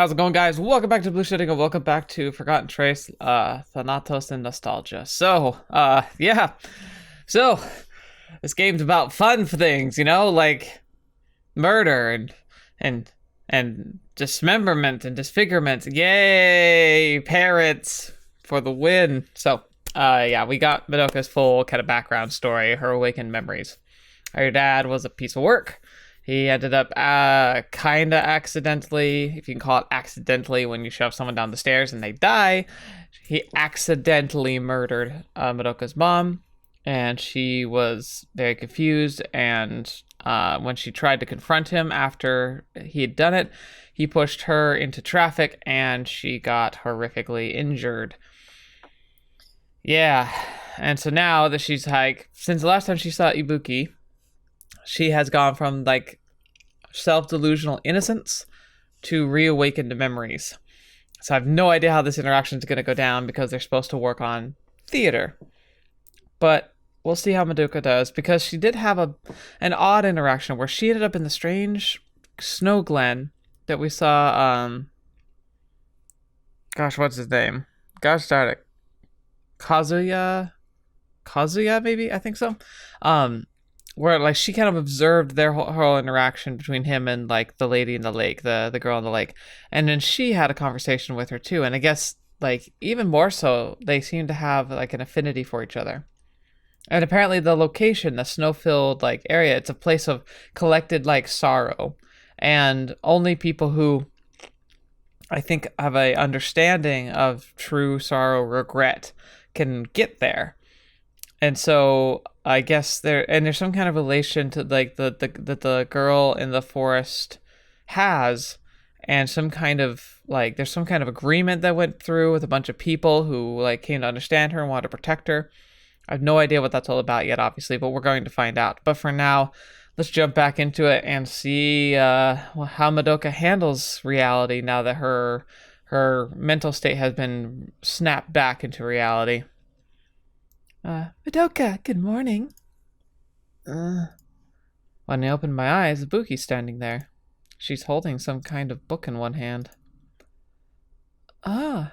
How's it going, guys? Welcome back to TheBlueShifting and welcome back to Forgotten Trace, Thanatos and Nostalgia. Yeah. So, this game's about fun things, you know, like murder and and dismemberment and disfigurement. Yay! Parrots for the win. Yeah, we got Madoka's full kind of background story, her awakened memories. Her dad was a piece of work. He ended up kind of accidentally, if you can call it accidentally, when you shove someone down the stairs and they die. He accidentally murdered Madoka's mom, and she was very confused. And when she tried to confront him after he had done it, he pushed her into traffic and she got horrifically injured. Yeah, and so now that she's like, since the last time she saw Ibuki, she has gone from like self-delusional innocence to reawakened memories. So I have no idea how this interaction is going to go down because they're supposed to work on theater. But we'll see how Madoka does, because she did have an odd interaction where she ended up in the strange snow glen that we saw. Gosh, what's his name? Gosh darn it. Kazuya, maybe? I think so. Where like she kind of observed their whole interaction between him and like the lady in the lake, the girl in the lake, and then she had a conversation with her too. And I guess like even more so, they seem to have like an affinity for each other. And apparently the location, the snow-filled like area, it's a place of collected like sorrow, and only people who I think have a understanding of true sorrow, regret, can get there. And so I guess there's some kind of relation to like the girl in the forest has, and some kind of like there's some kind of agreement that went through with a bunch of people who like came to understand her and wanted to protect her. I have no idea what that's all about yet, obviously, but we're going to find out. But for now, let's jump back into it and see how Madoka handles reality now that her mental state has been snapped back into reality. Madoka, good morning. When I opened my eyes, Ibuki's standing there. She's holding some kind of book in one hand. Ah,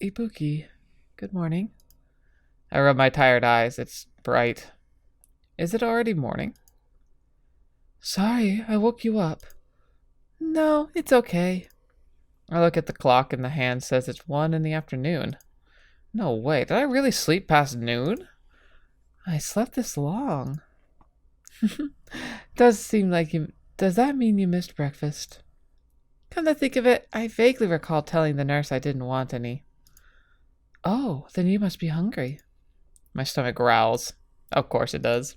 Ibuki, good morning. I rub my tired eyes. It's bright. Is it already morning? Sorry, I woke you up. No, it's okay. I look at the clock and the hand says it's 1 in the afternoon. No way, did I really sleep past noon? I slept this long. Does seem like you... Does that mean you missed breakfast? Come to think of it, I vaguely recall telling the nurse I didn't want any. Oh, then you must be hungry. My stomach growls. Of course it does.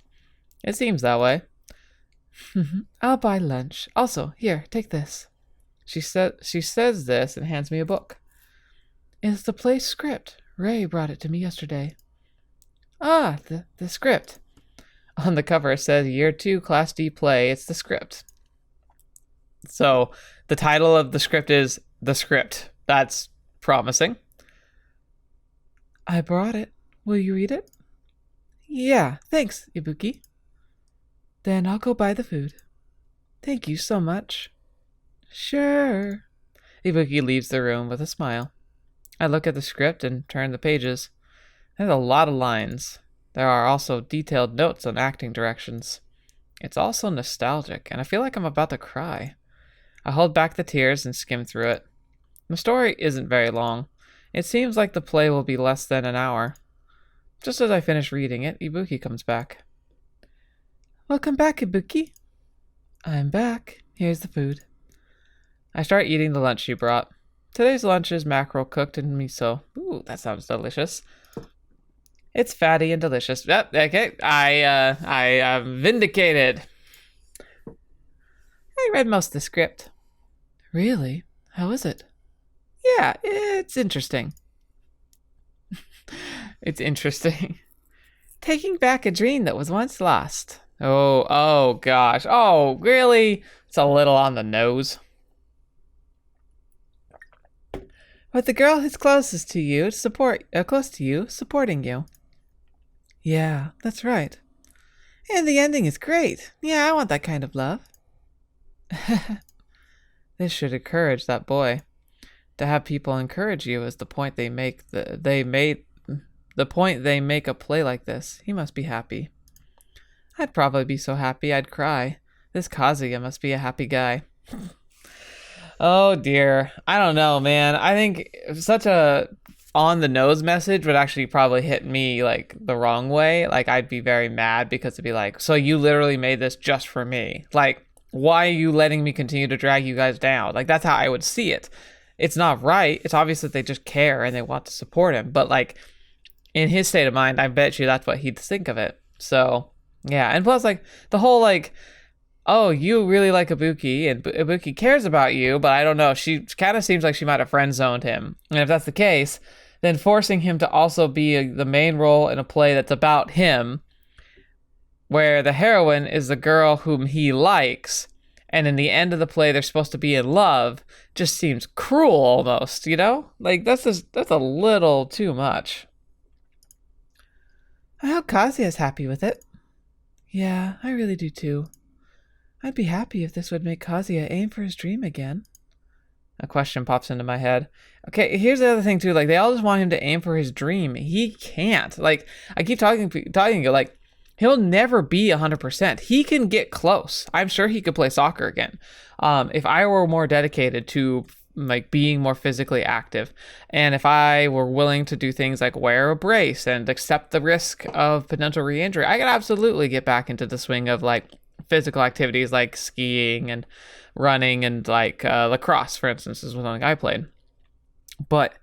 It seems that way. I'll buy lunch. Also, here, take this. She says this and hands me a book. It's the play script. Ray brought it to me yesterday. Ah, the script. On the cover it says Year 2 Class D play. It's the script. So the title of the script is The Script. That's promising. I brought it. Will you read it? Yeah, thanks, Ibuki. Then I'll go buy the food. Thank you so much. Sure. Ibuki leaves the room with a smile. I look at the script and turn the pages. There's a lot of lines. There are also detailed notes on acting directions. It's also nostalgic, and I feel like I'm about to cry. I hold back the tears and skim through it. The story isn't very long. It seems like the play will be less than an hour. Just as I finish reading it, Ibuki comes back. Welcome back, Ibuki. I'm back. Here's the food. I start eating the lunch she brought. Today's lunch is mackerel cooked in miso. Ooh, that sounds delicious. It's fatty and delicious. Yep, okay. I am vindicated. I read most of the script. Really? How is it? Yeah, it's interesting. It's interesting. Taking back a dream that was once lost. Oh gosh. Oh, really? It's a little on the nose. But the girl who's closest to you, close to you, supporting you. Yeah, that's right. And the ending is great. Yeah, I want that kind of love. This should encourage that boy. To have people encourage you is the point they make. The point they make a play like this. He must be happy. I'd probably be so happy I'd cry. This Kazuya must be a happy guy. Oh dear. I don't know, man. I think such a on the nose message would actually probably hit me like the wrong way. Like I'd be very mad because it'd be like, so you literally made this just for me. Like, why are you letting me continue to drag you guys down? Like that's how I would see it. It's not right. It's obvious that they just care and they want to support him. But like in his state of mind, I bet you that's what he'd think of it. So yeah. And plus like the whole like, oh, you really like Ibuki and Ibuki cares about you, but I don't know. She kind of seems like she might have friend zoned him. And if that's the case, then forcing him to also be the main role in a play that's about him, where the heroine is the girl whom he likes, and in the end of the play they're supposed to be in love, just seems cruel almost, you know? Like that's a little too much. I hope Kazuya's happy with it. Yeah, I really do too. I'd be happy if this would make Kazuya aim for his dream again. A question pops into my head. Okay, here's the other thing too. Like they all just want him to aim for his dream. He can't. Like I keep talking to you. Like he'll never be 100%. He can get close. I'm sure he could play soccer again. If I were more dedicated to like being more physically active, and if I were willing to do things like wear a brace and accept the risk of potential re-injury, I could absolutely get back into the swing of like physical activities like skiing and running and like lacrosse, for instance, is something I played. But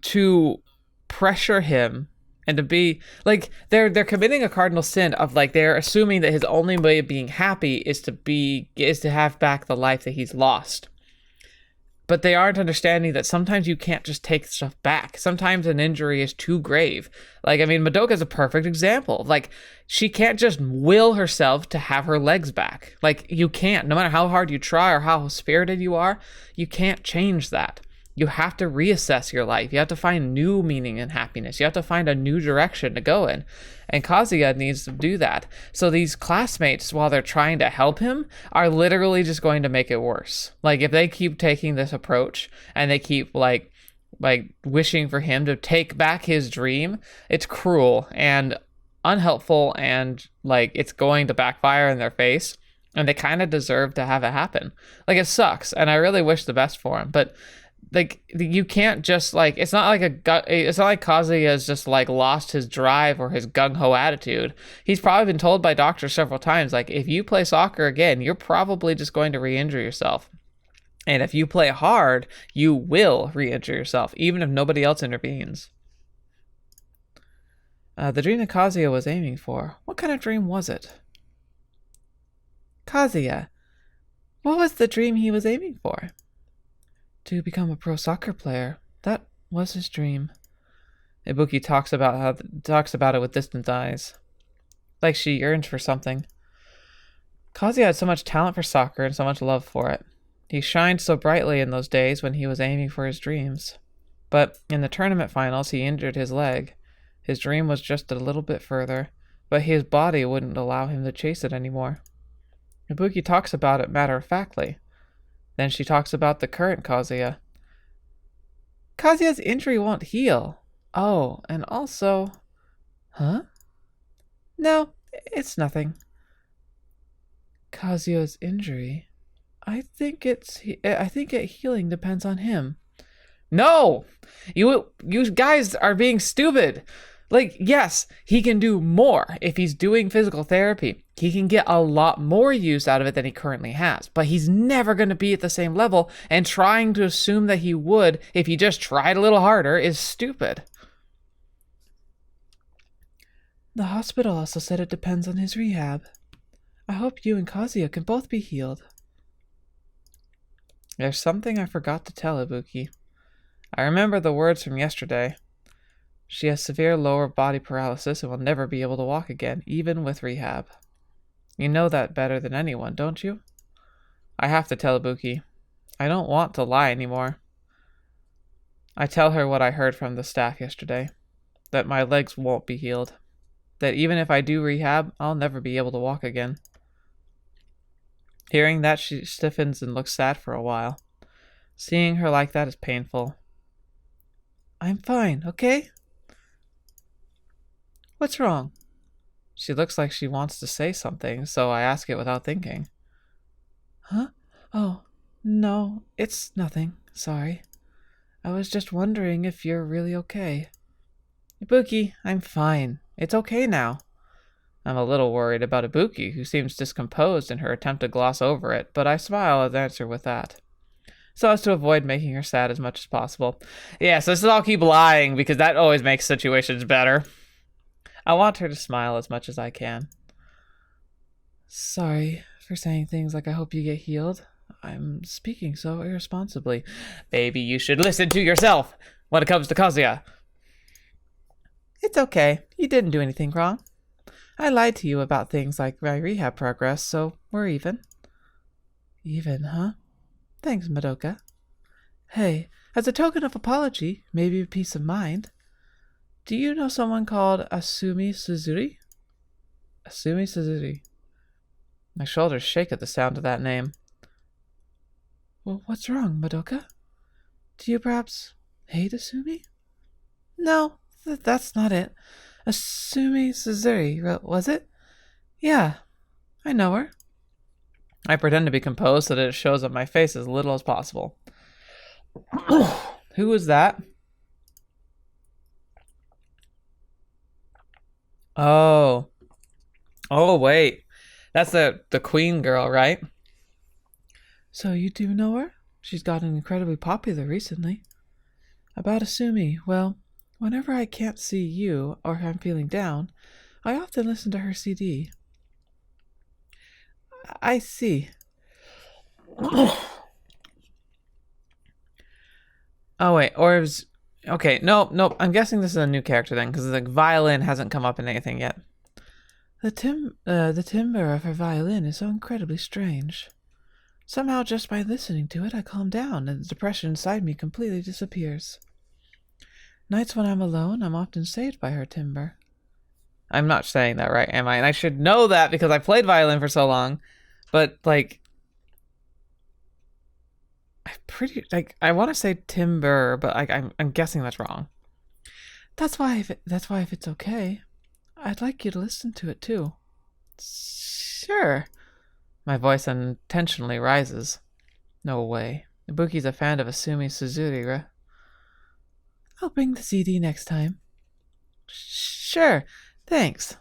to pressure him and to be like they're committing a cardinal sin of like they're assuming that his only way of being happy is to have back the life that he's lost. But they aren't understanding that sometimes you can't just take stuff back. Sometimes an injury is too grave. Like, I mean, Madoka is a perfect example. Like, she can't just will herself to have her legs back. Like, you can't. No matter how hard you try or how spirited you are, you can't change that. You have to reassess your life. You have to find new meaning and happiness. You have to find a new direction to go in. And Kazuya needs to do that. So these classmates, while they're trying to help him, are literally just going to make it worse. Like if they keep taking this approach and they keep like wishing for him to take back his dream, it's cruel and unhelpful and like it's going to backfire in their face. And they kind of deserve to have it happen. Like it sucks. And I really wish the best for him. But like you can't just like it's not like Kazuya has just like lost his drive or his gung-ho attitude. He's probably been told by doctors several times like if you play soccer again, you're probably just going to re-injure yourself. And if you play hard, you will re-injure yourself, even if nobody else intervenes. The dream that Kazuya was aiming for. What kind of dream was it? Kazuya. What was the dream he was aiming for? To become a pro soccer player. That was his dream. Ibuki talks about it with distant eyes. Like she yearns for something. Kazuya had so much talent for soccer and so much love for it. He shined so brightly in those days when he was aiming for his dreams. But in the tournament finals, he injured his leg. His dream was just a little bit further, but his body wouldn't allow him to chase it anymore. Ibuki talks about it matter-of-factly. Then she talks about the current Kazuya. Kazuya's injury won't heal. Oh, and also... Huh? No, it's nothing. Kazuya's injury? I think healing depends on him. No! You guys are being stupid. Like, yes, he can do more if he's doing physical therapy. He can get a lot more use out of it than he currently has. But he's never going to be at the same level, and trying to assume that he would if he just tried a little harder is stupid. The hospital also said it depends on his rehab. I hope you and Kazuya can both be healed. There's something I forgot to tell Ibuki. I remember the words from yesterday. She has severe lower body paralysis and will never be able to walk again, even with rehab. You know that better than anyone, don't you? I have to tell Ibuki. I don't want to lie anymore. I tell her what I heard from the staff yesterday. That my legs won't be healed. That even if I do rehab, I'll never be able to walk again. Hearing that, she stiffens and looks sad for a while. Seeing her like that is painful. I'm fine, okay? What's wrong? She looks like she wants to say something, so I ask it without thinking. Huh? Oh, no, it's nothing. Sorry. I was just wondering if you're really okay. Ibuki, I'm fine. It's okay now. I'm a little worried about Ibuki, who seems discomposed in her attempt to gloss over it, but I smile and answer with that, so as to avoid making her sad as much as possible. Yeah, so I'll keep lying, because that always makes situations better. I want her to smile as much as I can. Sorry for saying things like I hope you get healed. I'm speaking so irresponsibly. Baby, you should listen to yourself when it comes to Kazuya. It's okay. You didn't do anything wrong. I lied to you about things like my rehab progress, so we're even. Even, huh? Thanks, Madoka. Hey, as a token of apology, maybe a peace of mind, do you know someone called Asumi Suzuri? Asumi Suzuri. My shoulders shake at the sound of that name. Well, what's wrong, Madoka? Do you perhaps hate Asumi? No, that's not it. Asumi Suzuri, was it? Yeah, I know her. I pretend to be composed so that it shows on my face as little as possible. Who was that? Oh. Oh, wait. That's the queen girl, right? So you do know her? She's gotten incredibly popular recently. About Asumi, well, whenever I can't see you or I'm feeling down, I often listen to her CD. I see. Oh, wait, or it was... Okay, nope, I'm guessing this is a new character then, because the violin hasn't come up in anything yet. The timbre of her violin is so incredibly strange. Somehow, just by listening to it, I calm down, and the depression inside me completely disappears. Nights when I'm alone, I'm often saved by her timbre. I'm not saying that right, am I? And I should know that because I played violin for so long. But, like... I want to say timbre, but I'm guessing that's wrong. That's why if it's okay, I'd like you to listen to it too. Sure. My voice unintentionally rises. No way. Ibuki's a fan of Asumi Suzuri. I'll bring the CD next time. Sure. Thanks.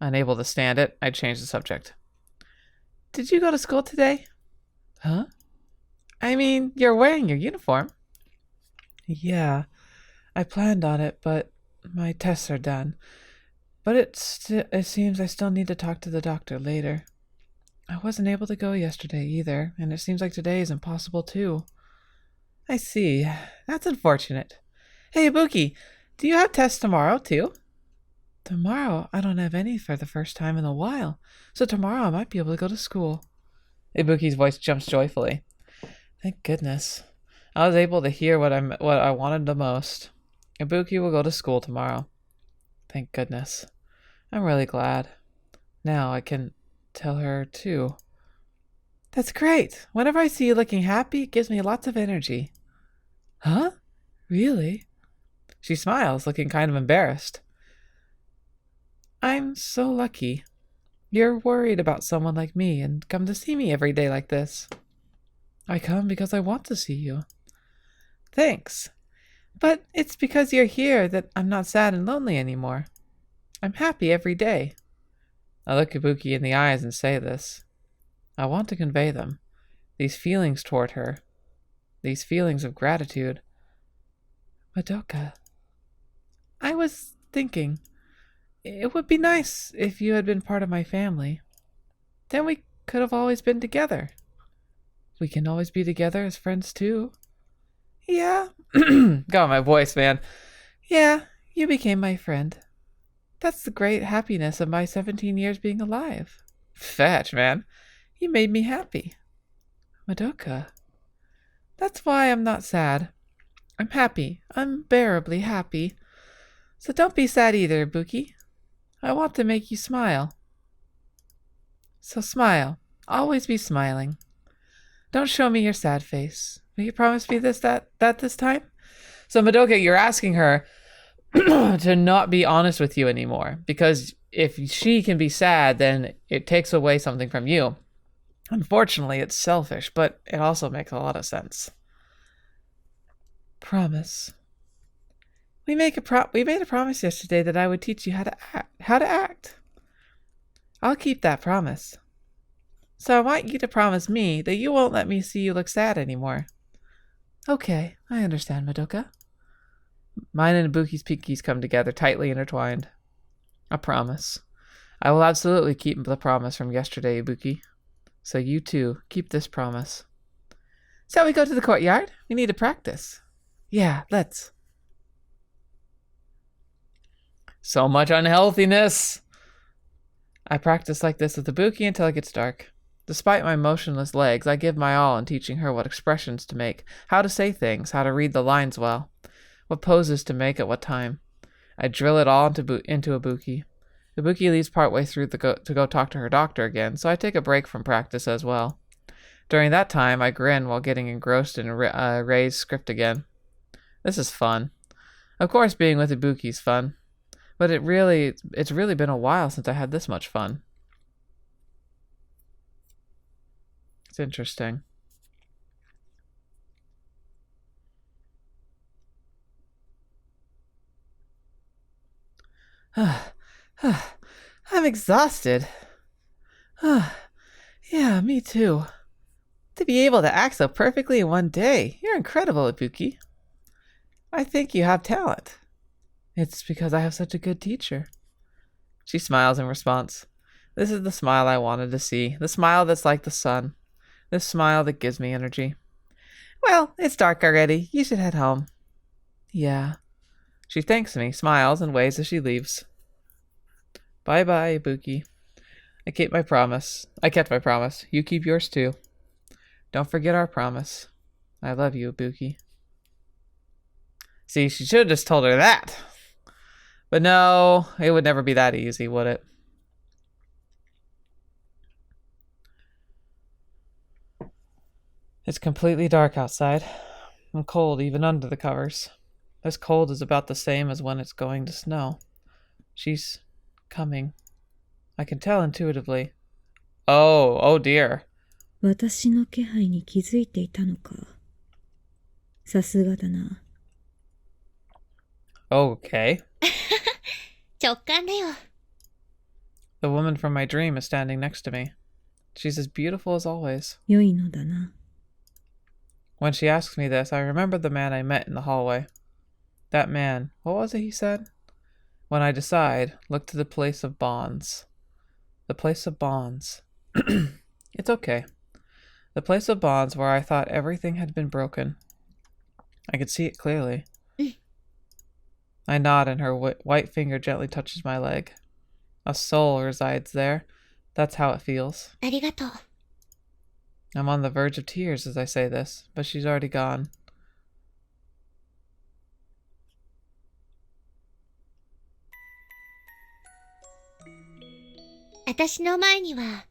Unable to stand it, I changed the subject. Did you go to school today? Huh? I mean, you're wearing your uniform. Yeah, I planned on it, but my tests are done. But it seems I still need to talk to the doctor later. I wasn't able to go yesterday either, and it seems like today is impossible too. I see. That's unfortunate. Hey, Ibuki, do you have tests tomorrow too? Tomorrow? I don't have any for the first time in a while, so tomorrow I might be able to go to school. Ibuki's voice jumps joyfully. Thank goodness. I was able to hear what I wanted the most. Ibuki will go to school tomorrow. Thank goodness. I'm really glad. Now I can tell her too. That's great. Whenever I see you looking happy, it gives me lots of energy. Huh? Really? She smiles, looking kind of embarrassed. I'm so lucky. You're worried about someone like me and come to see me every day like this. I come because I want to see you. Thanks. But it's because you're here that I'm not sad and lonely anymore. I'm happy every day. I look Ibuki in the eyes and say this. I want to convey them. These feelings toward her. These feelings of gratitude. Madoka. I was thinking, it would be nice if you had been part of my family. Then we could have always been together. We can always be together as friends too. Yeah. Got my voice, man. Yeah, you became my friend. That's the great happiness of my 17 years being alive. Fetch, man. You made me happy. Madoka. That's why I'm not sad. I'm happy. Unbearably happy. So don't be sad either, Ibuki. I want to make you smile. So smile. Always be smiling. Don't show me your sad face. Will you promise me that this time? So Madoka, you're asking her to not be honest with you anymore, because if she can be sad, then it takes away something from you. Unfortunately, it's selfish, but it also makes a lot of sense. Promise. We made a promise yesterday that I would teach you how to act. I'll keep that promise. So I want you to promise me that you won't let me see you look sad anymore. Okay, I understand, Madoka. Mine and Ibuki's pinkies come together, tightly intertwined. A promise. I will absolutely keep the promise from yesterday, Ibuki. So you too, keep this promise. Shall we go to the courtyard? We need to practice. Yeah, let's. So much unhealthiness! I practice like this with Ibuki until it gets dark. Despite my motionless legs, I give my all in teaching her what expressions to make, how to say things, how to read the lines well, what poses to make at what time. I drill it all into Ibuki. Ibuki leaves partway through to go talk to her doctor again, so I take a break from practice as well. During that time, I grin while getting engrossed in Rei's script again. This is fun. Of course, being with Ibuki's fun. But it's really been a while since I had this much fun. It's interesting. I'm exhausted. Yeah, me too. To be able to act so perfectly in one day. You're incredible, Ibuki. I think you have talent. It's because I have such a good teacher. She smiles in response. This is the smile I wanted to see. The smile that's like the sun. This smile that gives me energy. Well, it's dark already. You should head home. Yeah. She thanks me, smiles, and waves as she leaves. Bye-bye, Ibuki. I kept my promise. You keep yours too. Don't forget our promise. I love you, Ibuki. See, she should have just told her that. But no, it would never be that easy, would it? It's completely dark outside. I'm cold even under the covers. This cold is about the same as when it's going to snow. She's coming. I can tell intuitively. Oh dear. 私の気配に気づいていたのか。さすがだな。Okay. 直感だよ。The woman from my dream is standing next to me. She's as beautiful as always. 良いのだな。When she asks me this, I remember the man I met in the hallway. That man, what was it he said? When I decide, look to the place of bonds. The place of bonds. It's okay. The place of bonds where I thought everything had been broken. I could see it clearly. I nod and her white finger gently touches my leg. A soul resides there. That's how it feels. ありがとう。I'm on the verge of tears as I say this, but she's already gone. 私の前には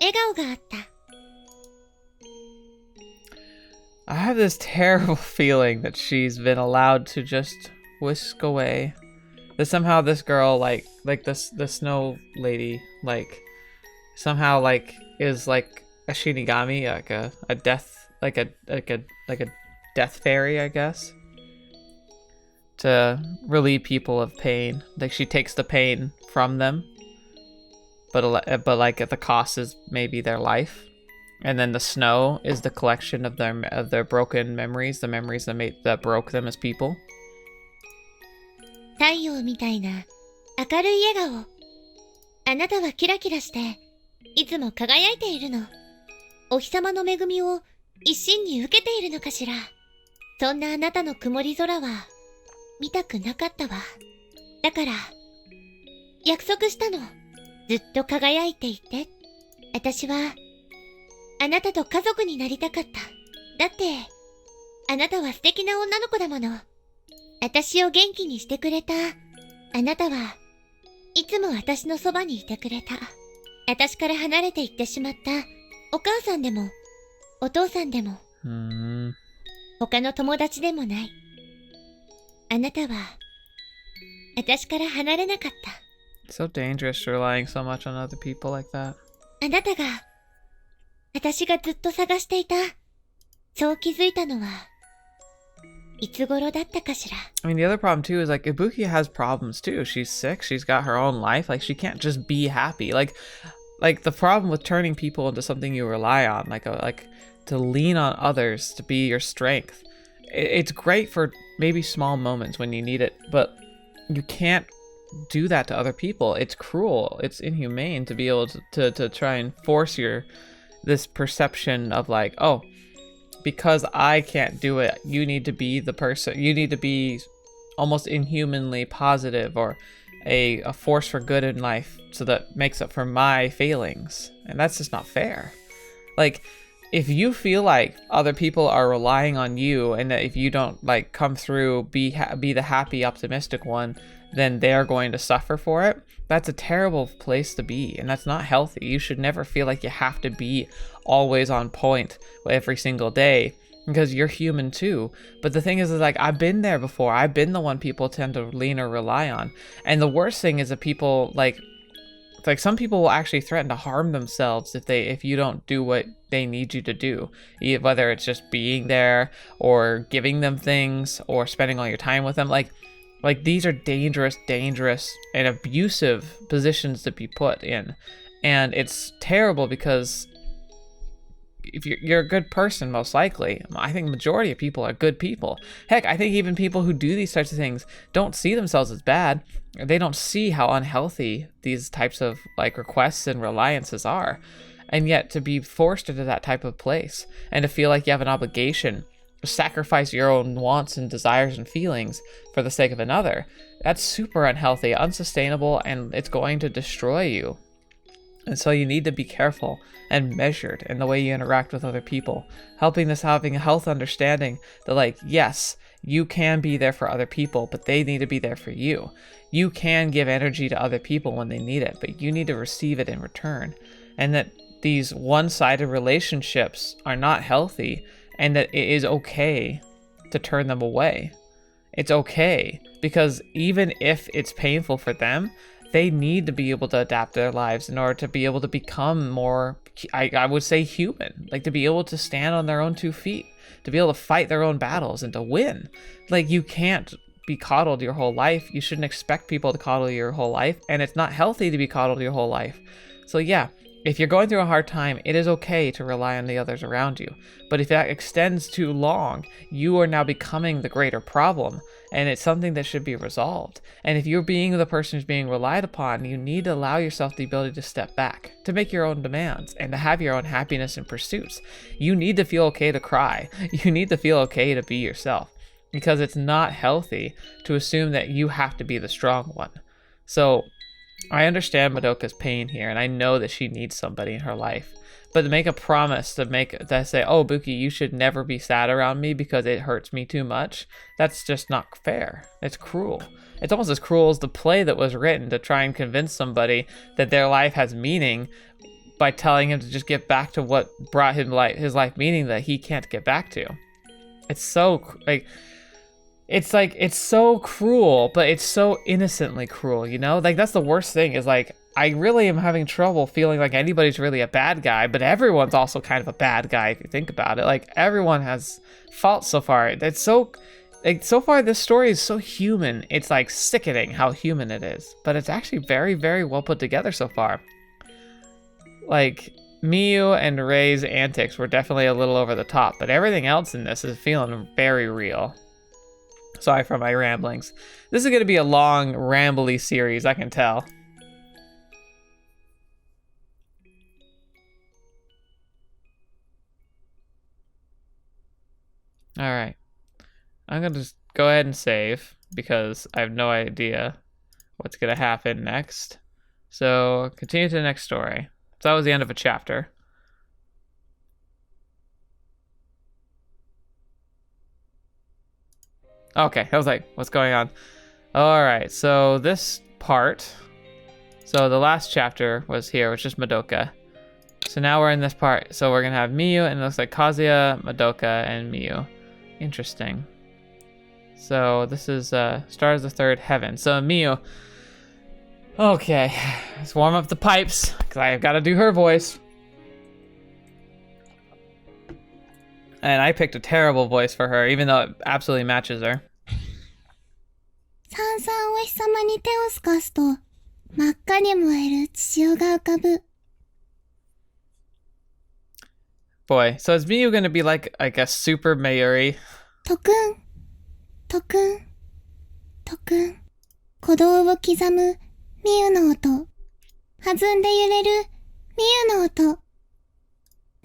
笑顔があった。I have this terrible feeling that she's been allowed to just whisk away. That somehow this girl, like the snow lady, somehow is like a Shinigami, like a death, like a death fairy, I guess, to relieve people of pain. Like she takes the pain from them, but like at the cost is maybe their life. And then the snow is the collection of their broken memories, the memories that broke them as people. 太陽みたいな明るい笑顔。あなたはキラキラしていつも輝いているの。お日様の恵みを一身に受けているのかしら。そんなあなたの曇り空は見たくなかったわ。だから約束したの。ずっと輝いていて。私はあなたと家族になりたかった。だってあなたは素敵な女の子だもの。私を元気にしてくれた。あなたはいつも私のそばにいてくれた。私から離れていってしまったお母さんでもお父さんでも。他の友達でもない。あなたは、私から離れなかった。It's so dangerous relying so much on other people like that. あなたが、私がずっと探していた。そう気づいたのは、いつ頃だったかしら。I mean, the other problem too is like Ibuki has problems too. She's sick. She's got her own life. Like she can't just be happy. Like the problem with turning people into something you rely on, like to lean on others to be your strength. It's great for maybe small moments when you need it, but you can't do that to other people. It's cruel. It's inhumane to be able to try and force this perception of like, oh, because I can't do it, you need to be the person. You need to be almost inhumanly positive or a force for good in life so that makes up for my failings. And that's just not fair. Like, if you feel like other people are relying on you and that if you don't like come through, be the happy, optimistic one, then they're going to suffer for it, that's a terrible place to be. And that's not healthy. You should never feel like you have to be always on point every single day, because you're human too. But the thing is like, I've been there before. I've been the one people tend to lean or rely on. And the worst thing is that people like some people will actually threaten to harm themselves if you don't do what they need you to do, whether it's just being there or giving them things or spending all your time with them. Like these are dangerous and abusive positions to be put in. And it's terrible because if you're a good person, most likely. I think majority of people are good people. Heck, I think even people who do these types of things don't see themselves as bad. They don't see how unhealthy these types of like requests and reliances are. And yet to be forced into that type of place and to feel like you have an obligation to sacrifice your own wants and desires and feelings for the sake of another, that's super unhealthy, unsustainable, and it's going to destroy you. And so you need to be careful and measured in the way you interact with other people, having a health understanding that like, yes, you can be there for other people, but they need to be there for you. You can give energy to other people when they need it, but you need to receive it in return. And that these one-sided relationships are not healthy, and that it is okay to turn them away. It's okay, because even if it's painful for them, they need to be able to adapt their lives in order to be able to become more, I would say, human. Like to be able to stand on their own 2 feet, to be able to fight their own battles and to win. Like you can't be coddled your whole life. You shouldn't expect people to coddle your whole life, and it's not healthy to be coddled your whole life. So yeah, if you're going through a hard time, it is okay to rely on the others around you. But if that extends too long, you are now becoming the greater problem, and it's something that should be resolved. And if you're being the person who's being relied upon, you need to allow yourself the ability to step back, to make your own demands, and to have your own happiness and pursuits. You need to feel okay to cry. You need to feel okay to be yourself, because it's not healthy to assume that you have to be the strong one. So I understand Madoka's pain here, and I know that she needs somebody in her life. But to make a promise to say, oh, Ibuki, you should never be sad around me because it hurts me too much, that's just not fair. It's cruel. It's almost as cruel as the play that was written to try and convince somebody that their life has meaning by telling him to just get back to what brought him his life meaning that he can't get back to. It's so, it's so cruel, but it's so innocently cruel, you know? Like, that's the worst thing is, like, I really am having trouble feeling like anybody's really a bad guy, but everyone's also kind of a bad guy if you think about it. Like, everyone has faults so far. It's so, like, so far this story is so human. It's, like, sickening how human it is. But it's actually very, very well put together so far. Like, Miyu and Rei's antics were definitely a little over the top, but everything else in this is feeling very real. Sorry for my ramblings. This is going to be a long, rambly series, I can tell. Alright. I'm going to just go ahead and save, because I have no idea what's going to happen next. So, continue to the next story. So that was the end of a chapter. Okay, I was like, what's going on? Alright, so this part. So the last chapter was here, which is Madoka. So now we're in this part. So we're going to have Miyu, and it looks like Kazuya, Madoka, and Miyu. Interesting. So this is Stars the Third Heaven. So Miu. Okay, let's warm up the pipes because I've got to do her voice. And I picked a terrible voice for her, even though it absolutely matches her. さんさんお日様に手を透かすと、真っ赤に燃える血潮が浮かぶ。Boy, so is Miu gonna be like a super Mayuri? とくん、とくん、とくん。鼓動を刻むミユの音。弾んで揺れるミユの音。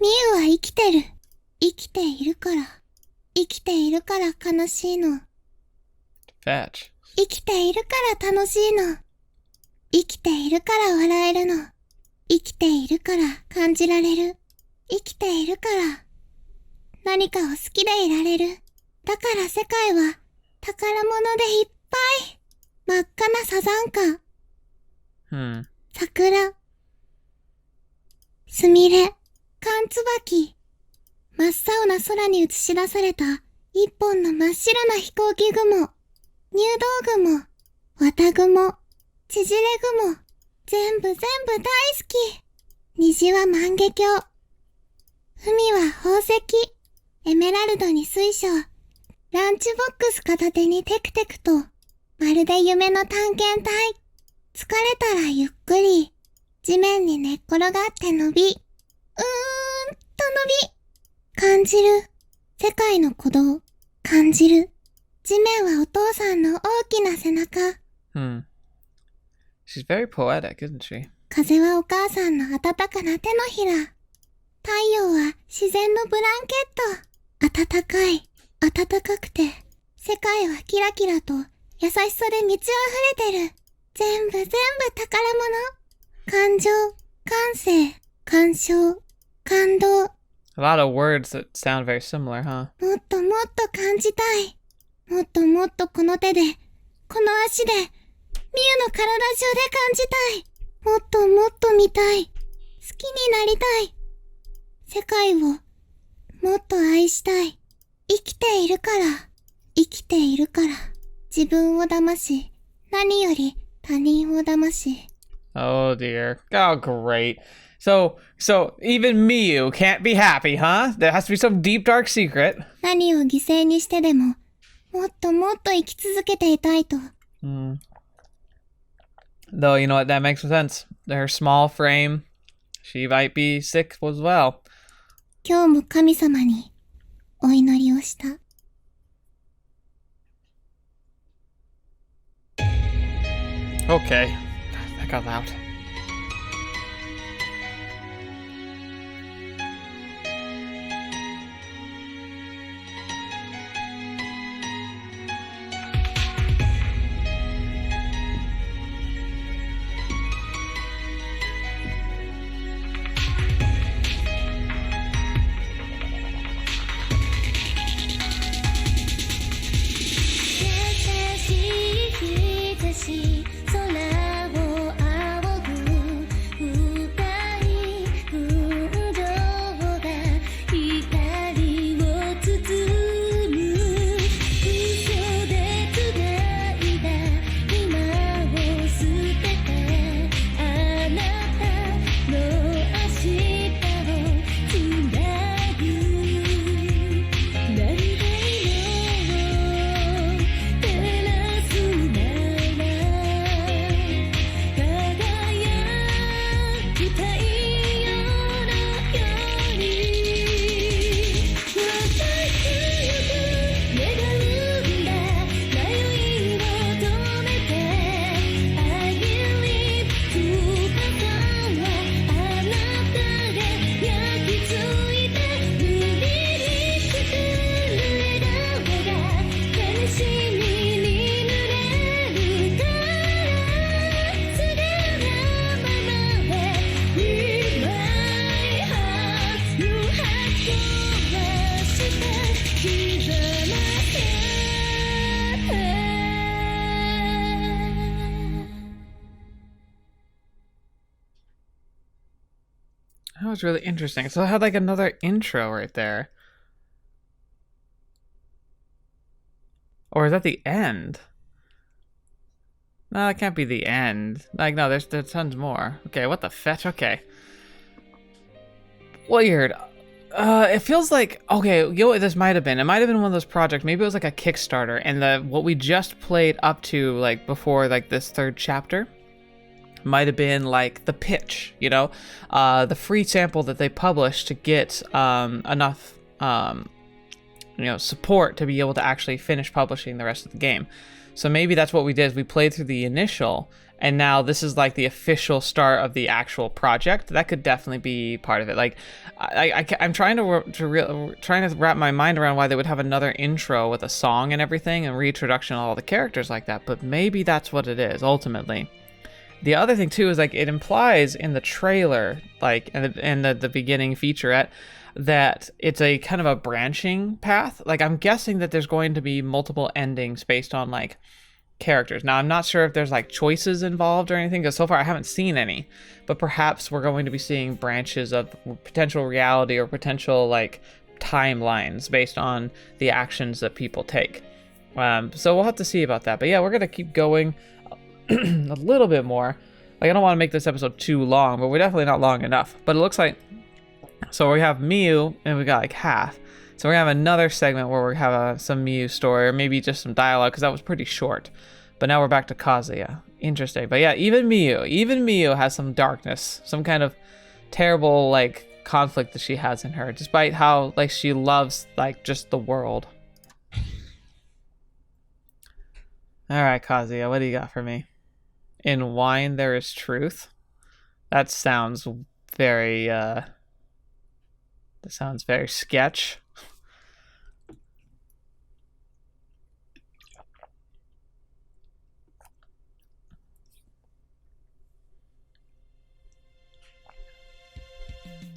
ミユは生きてる。生きているから。生きているから悲しいの。Fetch. 生きているから楽しいの。生きているから笑えるの。生きているから感じられる。生きているから何かを好きでいられる。だから世界は宝物でいっぱい。真っ赤なサザンカ。桜。スミレ。カンツバキ。真っ青な空に映し出された一本の真っ白な飛行機雲。入道雲。綿雲。縮れ雲。全部大好き。虹は万華鏡。海は宝石。エメラルドに水晶。ランチボックス片手にテクテクと。まるで夢の探検隊。疲れたらゆっくり。地面に寝っ転がって伸び。伸び。感じる。世界の鼓動。感じる。地面はお父さんの大きな背中。She's very poetic, isn't she? 風はお母さんの温かな手のひら。太陽は自然のブランケット。暖かい。暖かくて。世界はキラキラと優しさで満ち溢れてる。全部宝物。感情、感性、感傷、感動。A lot of words that sound very similar, huh? もっともっと感じたい。もっともっとこの手で、この足で、ミユの体中で感じたい。もっともっと見たい。好きになりたい。世界をもっと愛したい。生きているから。生きているから。自分を騙し、何より他人を騙し。Oh dear. Oh great. So even Miu can't be happy, huh? There has to be some deep dark secret. 何を犠牲にしてでも、もっともっと生き続けていたいと。Though, you know what, that makes sense. Her small frame, she might be sick as well. 今日も神様にお祈りをした。Okay. That got loud. That was really interesting. So I had like another intro right there. Or is that the end? No, that can't be the end. Like, no, there's tons more. Okay, what the fetch? Okay. Weird. It feels like, okay, you know what this might have been? It might have been one of those projects. Maybe it was like a Kickstarter, and what we just played up to, like, before, like, this third chapter might have been like the pitch, you know, the free sample that they published to get enough, you know, support to be able to actually finish publishing the rest of the game. So maybe that's what we did. We played through the initial, and now this is like the official start of the actual project. That could definitely be part of it. Like, I'm trying trying to wrap my mind around why they would have another intro with a song and everything and reintroduction of all the characters like that. But maybe that's what it is ultimately. The other thing too is like it implies in the trailer, like in the beginning featurette, that it's a kind of a branching path. Like I'm guessing that there's going to be multiple endings based on like characters. Now I'm not sure if there's like choices involved or anything, because so far I haven't seen any, but perhaps we're going to be seeing branches of potential reality or potential like timelines based on the actions that people take. So we'll have to see about that. But yeah, we're gonna keep going a little bit more. Like I don't want to make this episode too long, but we're definitely not long enough. But it looks like, so we have Miu and we got like half. So we're gonna have another segment where we have some Miu story, or maybe just some dialogue, because that was pretty short. But now we're back to Kazuya. Interesting. But yeah, even Miu has some darkness, some kind of terrible like conflict that she has in her, despite how like she loves like just the world. All right, Kazuya, what do you got for me? In wine there is truth. That sounds very sketch.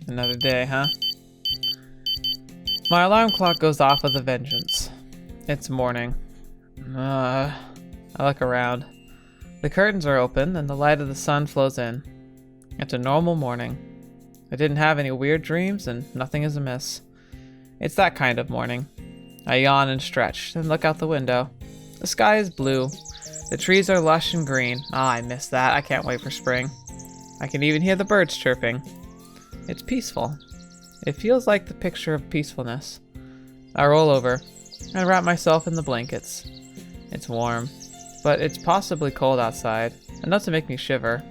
Another day, huh? My alarm clock goes off with a vengeance. It's morning. I look around. The curtains are open and the light of the sun flows in. It's a normal morning. I didn't have any weird dreams and nothing is amiss. It's that kind of morning. I yawn and stretch, then look out the window. The sky is blue. The trees are lush and green. I miss that. I can't wait for spring. I can even hear the birds chirping. It's peaceful. It feels like the picture of peacefulness. I roll over and wrap myself in the blankets. It's warm, but it's possibly cold outside, enough to make me shiver.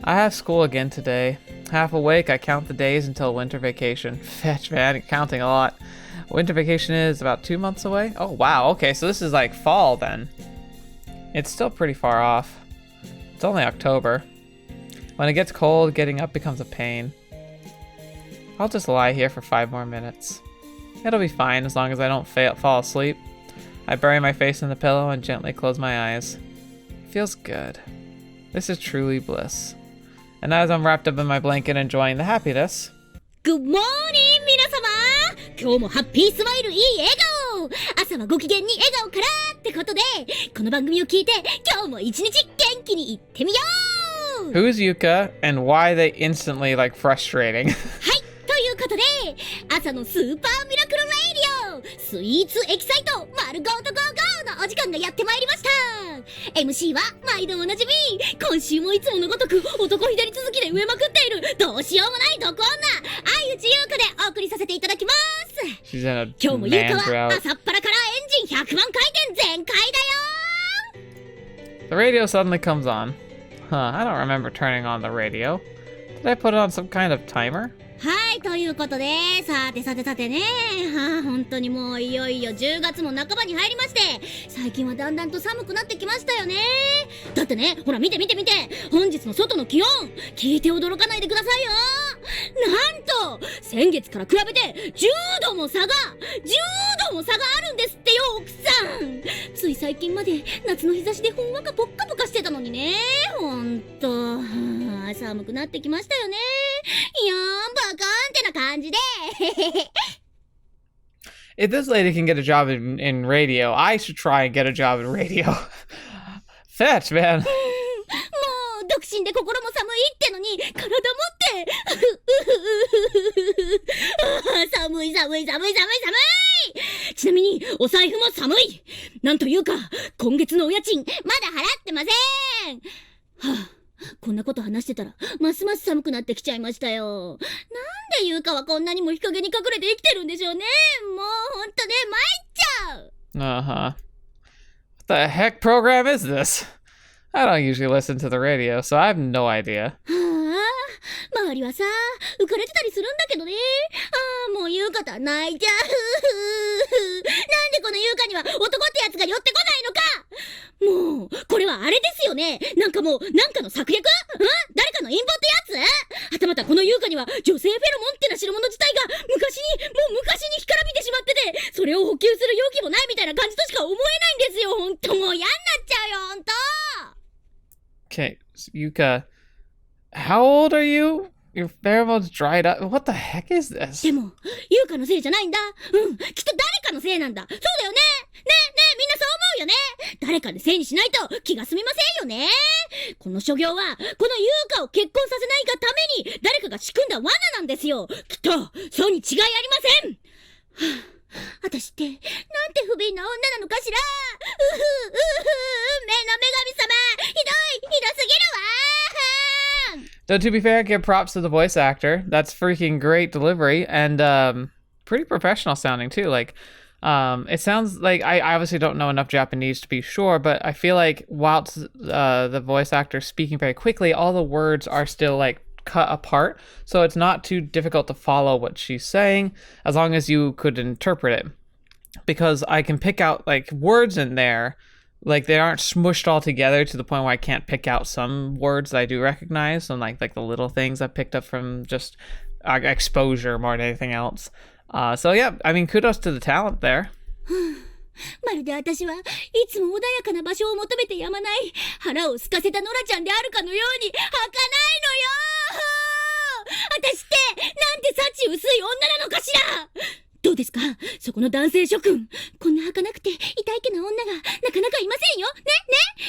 I have school again today. Half awake, I count the days until winter vacation. Fetch, man, counting a lot. Winter vacation is about 2 months away. Oh, wow, okay, so this is like fall then. It's still pretty far off. It's only October. When it gets cold, getting up becomes a pain. I'll just lie here for 5 more minutes. It'll be fine as long as I don't fall asleep. I bury my face in the pillow and gently close my eyes. It feels good. This is truly bliss. And as I'm wrapped up in my blanket enjoying the happiness... Good morning, 皆様! 今日もハッピースマイルいい笑顔! 朝はご機嫌に笑顔からってことで、この番組を聞いて今日も一日元気にいってみよう! Who's Yuka and why they instantly like frustrating? はい、ということで、朝のスーパーミラクルレイディオスイーツエキサイト丸ごとゴーゴーのお時間がやってまいりました。 MC は毎度おなじみ、今週もいつものごとく男左続きで植えまくっているどうしようもない毒女相内優香でお送りさせていただきます。今日も優香は朝っぱらからエンジン100万回転全開だよ。 The radio suddenly comes on. I don't remember turning on the radio. Did I put it on some kind of timer? はい、ということで、さてね、本当にもういよいよ10月も半ばに入りまして、最近はだんだんと寒くなってきましたよね。だってね、ほら見て、本日の外の気温、聞いて驚かないでくださいよ。なんと、先月から比べて10度も差があるんですってよ、奥さん。つい最近まで夏の日差しでほんわかポッカポカしてたのにね、ほんと、寒くなってきましたよね。いやー、バカーンってな感じで。If this lady can get a job in radio, I should try and get a job in radio. Fetch, man. もう独身で心も寒いってのに体持って寒いちなみに、お財布も寒い。なんというか、今月のお家賃、まだ払ってません。はあ、こんなこと話してたら、ますます寒くなってきちゃいましたよ。なんで優香はこんなにも日陰に隠れて生きてるんでしょうね。もうほんとね、参っちゃう。Uh-huh. What the heck program is this? I don't usually listen to the radio, so I have no idea. はあ、周りはさ、浮かれてたりするんだけどね。ああ、もう優香とは泣いちゃう。なんでこの優香には男ってやつが寄ってこないのか。もう、これはあれですよね。なんかもう、なんかの策略？誰かの陰謀ってやつ？はたまたこの優香には女性フェロモンってな代物自体がもう昔に干からびてしまってて、それを補給する勇気もないみたいな感じとしか思えないんですよ。ほんともう嫌になっちゃうよ、ほんと。Okay, Yuka, how old are you? Your pheromones dried up. What the heck is this? でも、優香のせいじゃないんだ。きっと誰かのせいなんだ。そうだよね。ねえ、みんなそう思うよね。誰かのせいにしないと気が済みませんよね。この所業は、この優香を結婚させないがために誰かが仕組んだ罠なんですよ。きっと、そうに違いありません。はあ、私って、なんて不憫な女なのかしら。目の女神様、ひどすぎるわ。Though to be fair, give props to the voice actor. That's freaking great delivery and pretty professional sounding too. Like, it sounds like I obviously don't know enough Japanese to be sure, but I feel like whilst the voice actor is speaking very quickly, all the words are still like cut apart, so it's not too difficult to follow what she's saying as long as you could interpret it. Because I can pick out like words in there. Like they aren't smushed all together to the point where I can't pick out some words that I do recognize, and like the little things I picked up from just exposure more than anything else. So yeah, I mean, kudos to the talent there. まるで私はいつも穏やかな場所を求めてやまない腹を空かせたノラちゃんであるかのように儚いのよ。私ってなんて幸薄い女なのかしら。どうですか、そこの男性諸君。こんな儚くて痛いけな女がなかなかいませんよ。ね。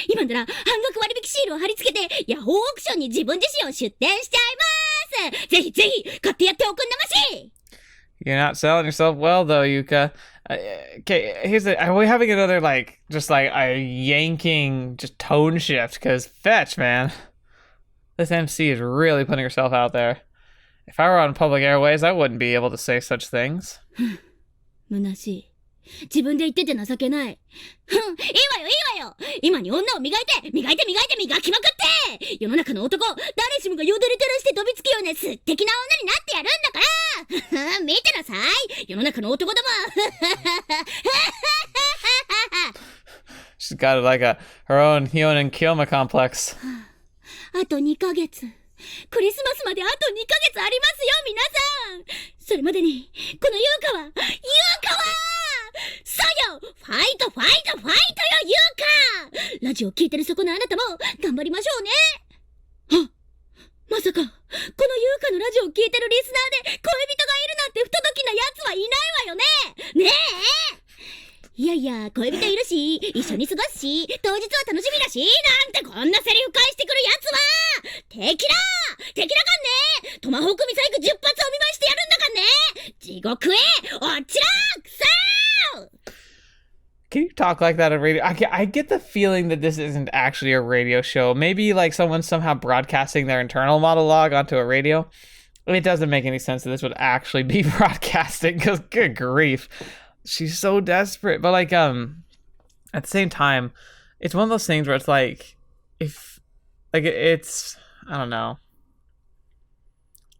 今なら半額割引シールを貼り付けてヤホーオークションに自分自身を出店しちゃいます。ぜひ買ってやっておくんなまし。You're not selling yourself well though, Yuka. Okay, are we having another just a yanking just tone shift? Cause fetch, man. This MC is really putting herself out there. If I were on public airways, I wouldn't be able to say such things. 虚しい。自分で言ってて情けない。いいわよ。今に女を磨きまくって。世の中の男、誰しもがよだれ垂らして飛びつくような素敵な女になってやるんだから。見てなさい。世の中の男ども。She's got her own Hyonin Kyoma complex. あと2ヶ月。クリスマスまであと2ヶ月ありますよ、皆さん。それまでに、この優香はそうよ、ファイトよ、優香。ラジオ聞いてるそこのあなたも、頑張りましょうね。まさか、この優香のラジオを聞いてるリスナーで、恋人がいるなんて不届きな奴はいないわよね。ねえ。いや、恋人いるし、一緒に過ごすし、当日は楽しみだし、なんてこんなセリフ返してくる奴は、敵だかんね。トマホークミサイク10発お見舞いしてやるんだかんね。地獄へ落ちろくそー。 Can you talk like that on radio? I get the feeling that this isn't actually a radio show. Maybe someone's somehow broadcasting their internal monologue onto a radio. It doesn't make any sense that this would actually be broadcasting, because good grief. She's so desperate. But at the same time, it's one of those things where it's it's, I don't know.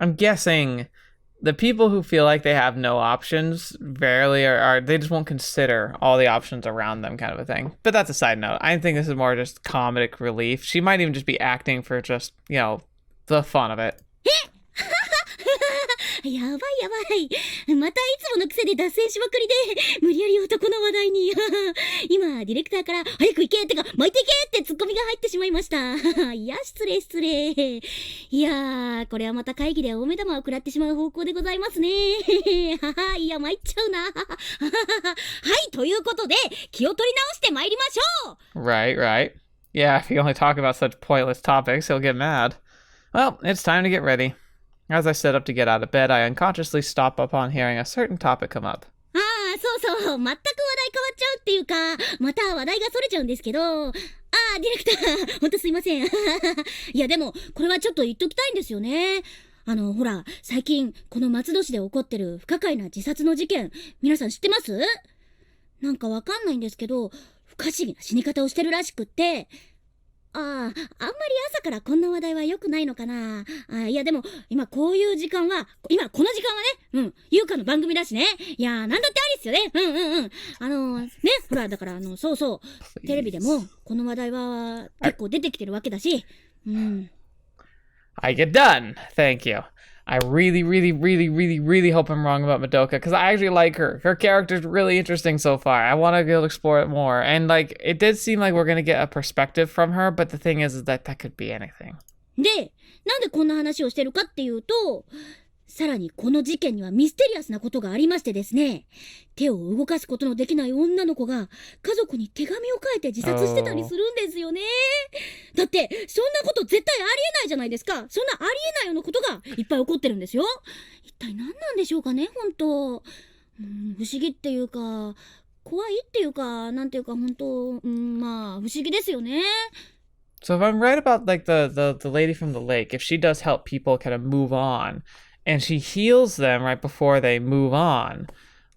I'm guessing the people who feel like they have no options rarely are they just won't consider all the options around them, kind of a thing. But that's a side note. I think this is more just comedic relief. She might even just be acting for just, the fun of it. やばい。またいつもの癖で脱線しまくりで、無理やり男の話題に。今、ディレクターから早く行けってか、巻いていけってツッコミが入ってしまいました。いや、失礼。いやー、これはまた会議で大目玉を食らってしまう方向でございますね。いや、参っちゃうな。はい、ということで、気を取り直して参りましょう。 Right. Yeah, if you only talk about such pointless topics, he'll get mad. Well, it's time to get ready. As I set up to get out of bed, I unconsciously stop upon hearing a certain topic come up. そうそう、全く話題変わっちゃうっていうか、また話題がそれちゃうんですけど、ディレクター、ほんとすいません。いやでも、これはちょっと言っときたいんですよね。ほら、最近、この松戸市で起こってる不可解な自殺の事件、皆さん知ってます？なんかわかんないんですけど、不可思議な死に方をしてるらしくって、あんまり朝からこんな話題は良くないのかな。いやでも、今こういう時間は、今この時間はね、優香の番組だしね。いやなんだってありっすよね。ね、ほら、だからそうそう、テレビでもこの話題は結構出てきてるわけだし、I get done. Thank you. I really, really, really, really, really hope I'm wrong about Madoka, because I actually like her. Her character's really interesting so far. I want to be able to explore it more. And, like, it did seem like we're going to get a perspective from her, but the thing is that that could be anything. で、なんでこんな話をしてるかっていうと、さらにこの事件にはミステリアスなことがありましてですね、手を動かすことのできない女の子が家族に手紙を書いて自殺してたりするんですよね。だってそんなこと絶対ありえないじゃないですか。そんなありえないようなことがいっぱい起こってるんですよ。一体何なんでしょうかね、ほんと。不思議っていうか、怖いっていうか、なんていうかほんと、まあ不思議ですよね。So if I'm right about like the lady from the lake, if she does help people kind of move on, and she heals them right before they move on,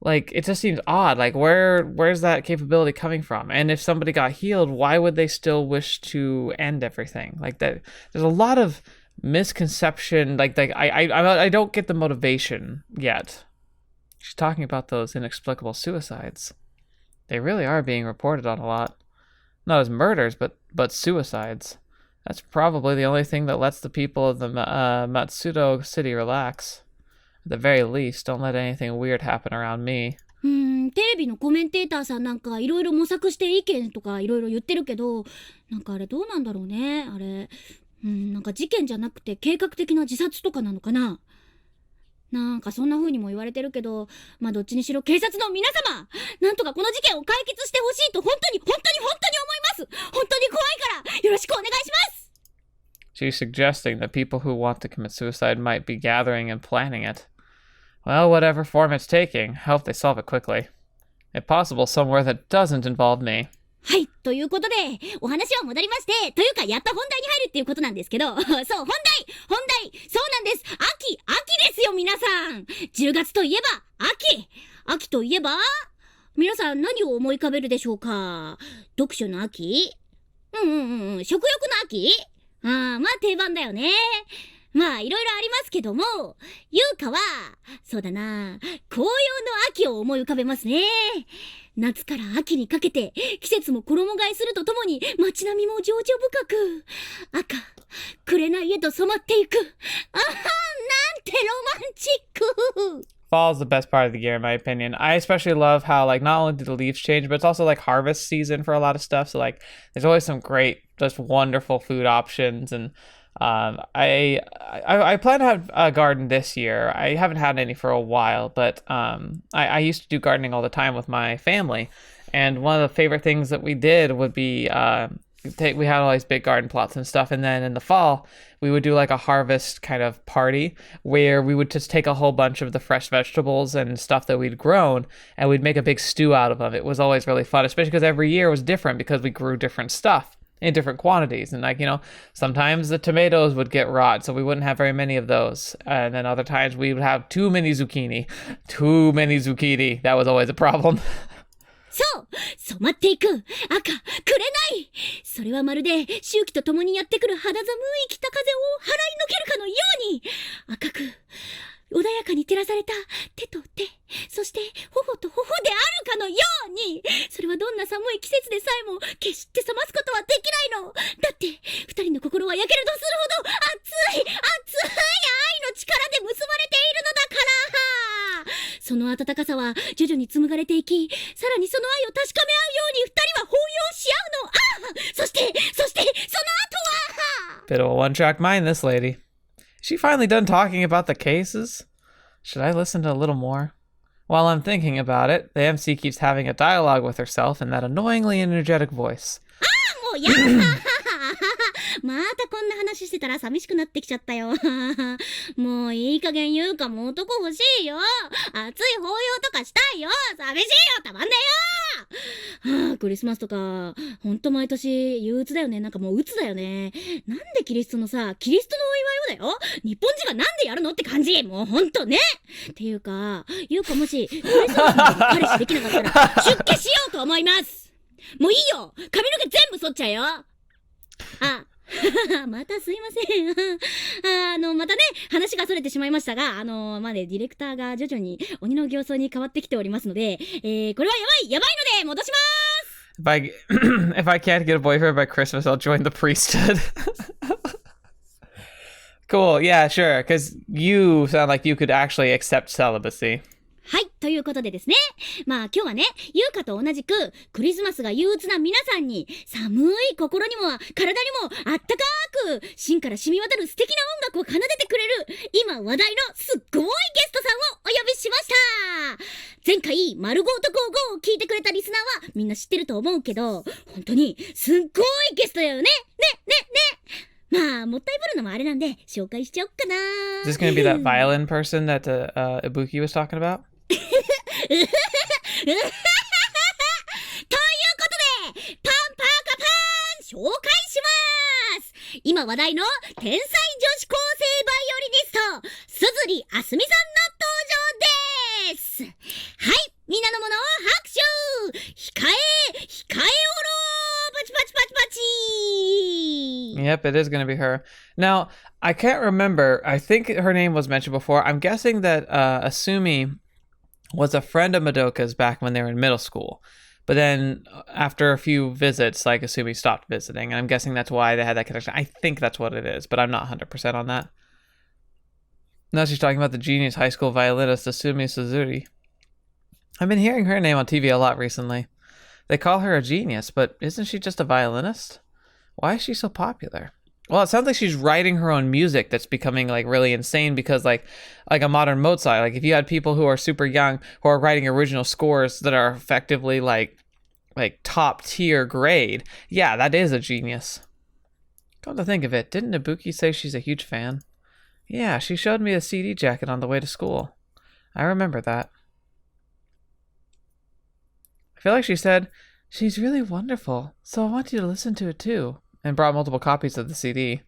like it just seems odd. Like where's that capability coming from? And if somebody got healed, why would they still wish to end everything? Like that, there's a lot of misconception. Like I don't get the motivation yet. She's talking about those inexplicable suicides. They really are being reported on a lot. Not as murders, but suicides. That's probably the only thing that lets the people of the Matsudo city relax. At the very least, don't let anything weird happen around me. テレビのコメンテーターさんなんかいろいろ模索して意見とかいろいろ言ってるけど、なんかあれどうなんだろうね、あれ。なんか事件じゃなくて計画的な自殺とかなのかな。なんかそんな風にも言われてるけど、まあどっちにしろ警察の皆様、なんとかこの事件を解決してほしいと本当に思います。本当に怖いからよろしくお願いします。She's suggesting that people who want to commit suicide might be gathering and planning it. Well, whatever form it's taking, I hope they solve it quickly. If possible, somewhere that doesn't involve me. はい、ということで、お話は戻りまして、というかやっと本題に入るっていうことなんですけど、そう、本題、そうなんです。秋ですよ、皆さん。10月といえば、秋といえば、皆さん何を思い浮かべるでしょうか？読書の秋？食欲の秋？まあ定番だよね。まあいろいろありますけども、優香は、そうだな、紅葉の秋を思い浮かべますね。夏から秋にかけて季節も衣替えするとともに街並みも情緒深く、赤、紅へと染まっていく。なんてロマンチック。Fall is the best part of the year, in my opinion. I especially love how, like, not only do the leaves change, but it's also like harvest season for a lot of stuff. So, like, there's always some great, just wonderful food options. And I plan to have a garden this year. I haven't had any for a while, but I used to do gardening all the time with my family. And one of the favorite things that we did would be we had all these big garden plots and stuff, and then in the fall we would do like a harvest kind of party where we would just take a whole bunch of the fresh vegetables and stuff that we'd grown, and we'd make a big stew out of them. It was always really fun, especially because every year was different because we grew different stuff in different quantities. And like, you know, sometimes the tomatoes would get rot, so we wouldn't have very many of those, and then other times we would have too many zucchini. That was always a problem. そう、染まっていく赤、紅。それはまるで周期とともにやってくる肌寒い北風を払いのけるかのように、赤く穏やかに照らされた手と手、そして頬と頬であるかのように。それはどんな寒い季節でさえも決して冷ますことはできないの。だって二人の心は焼けるとするほど熱い愛の力で結ばれているのだから。その温かさは徐々に紡がれていき、さらにその愛を確かめ合うように二人は抱擁し合うの。そしてその後は Bit of a one-track mind, this lady. Is she finally done talking about the cases? Should I listen to a little more? While I'm thinking about it, the MC keeps having a dialogue with herself in that annoyingly energetic voice. もうやだまたこんな話してたら寂しくなってきちゃったよ。もういい加減優香も男欲しいよ。熱い抱擁とかしたいよ。寂しいよ、たまんねえよ。はあ、クリスマスとか、ほんと毎年憂鬱だよね。なんかもう鬱だよね。なんでキリストのお祝いをだよ。日本人がなんでやるのって感じ。もうほんとね。っていうか、優香もしクリスマスまで彼氏できなかったら出家しようと思います。もういいよ。髪の毛全部剃っちゃうよ。あ、またすいません。またね、話が逸れてしまいましたが、ディレクターが徐々に鬼の形相に変わってきておりますので、これはやばいので戻します。If I can't get a boyfriend by Christmas, I'll join the priesthood. Cool, yeah, sure, because you sound like you could actually accept celibacy. はい、ということでですね。今日はね、優香と同じく、クリスマスが憂鬱な皆さんに、寒い心にも体にもあったかーく、芯から染み渡る素敵な音楽を奏でてくれる、今話題のすっごいゲストさんをお呼びしました。前回、丸ごと55を聞いてくれたリスナーはみんな知ってると思うけど、本当にすっごいゲストだよね。もったいぶるのもあれなんで、紹介しちゃおっかな。Is this going to be that violin person that Ibuki was talking about? ということで、パンパーカパーン紹介します。今話題の天才女子高生バイオリニスト、鈴里あすみさんの登場です。はい、みんなのものを拍手。控えおろパチパチパチパチ。Yep, it is going to be her. Now, I can't remember. I think her name was mentioned before. I'm guessing that Asumi was a friend of Madoka's back when they were in middle school. But then after a few visits, like Asumi stopped visiting. And I'm guessing that's why they had that connection. I think that's what it is, but I'm not 100% on that. Now she's talking about the genius high school violinist Asumi Suzuri. I've been hearing her name on TV a lot recently. They call her a genius, but isn't she just a violinist? Why is she so popular? Well, it sounds like she's writing her own music that's becoming like really insane because like a modern Mozart, like if you had people who are super young who are writing original scores that are effectively like top tier grade, yeah, that is a genius. Come to think of it, didn't Ibuki say she's a huge fan? Yeah, she showed me a CD jacket on the way to school. I remember that. I feel like she said, she's really wonderful, so I want you to listen to it too. And brought multiple copies of the CD.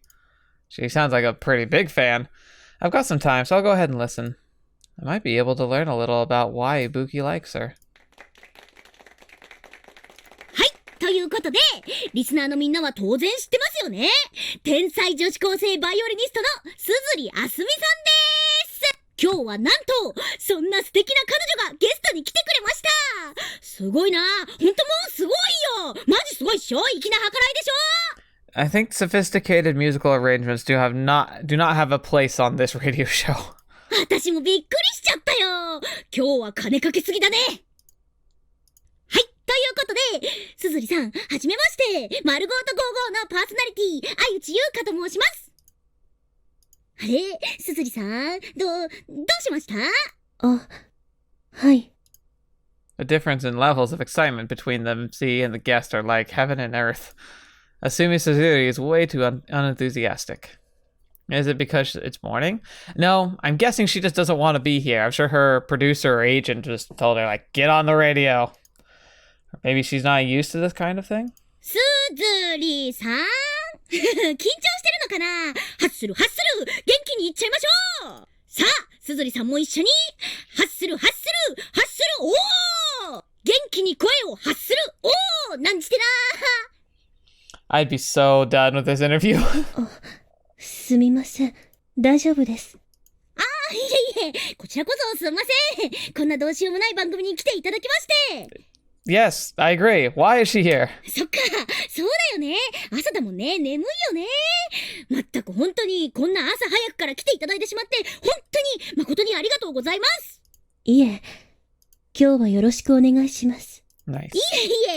She sounds like a pretty big fan. I've got some time, so I'll go ahead and listen. I might be able to learn a little about why Ibuki likes her. はい、ということで、リスナーのみんなは当然知ってますよね。天才女子高生バイオリニストの鈴里あすみさんです。今日はなんと、そんな素敵な彼女がゲストに来てくれました。すごいな。ほんともうすごいよ。マジすごいっしょ。粋な計らいでしょ。I think sophisticated musical arrangements do not have a place on this radio show. 私もびっくりしちゃったよ。今日は金かけすぎだね。はい、ということで、鈴里さん、はじめまして。丸ごと55のパーソナリティ、相内優香と申します。あれ、鈴里さん、どうしました？あ、はい。The difference in levels of excitement between the MC and the guest are like heaven and earth. Asumi Suzuri is way too unenthusiastic. Is it because it's morning? No, I'm guessing she just doesn't want to be here. I'm sure her producer or agent just told her, like, get on the radio. Or maybe she's not used to this kind of thing? 鈴里さん緊張してるのかな。ハッスル元気にいっちゃいましょう。さあ、鈴里さんも一緒にハッスルおー、元気に声を発するおー、なんちてな。I'd be so done with this interview. すみません。大丈夫です。いえ、こちらこそすみません。こんなどうしようもない番組に来ていただきまして。Yes, I agree. Why is she here? そっか、そうだよね。朝だもんね。眠いよね。まったく本当にこんな朝早くから来ていただいてしまって、本当に誠にありがとうございます。いえ、今日はよろしくお願いします。Nice. い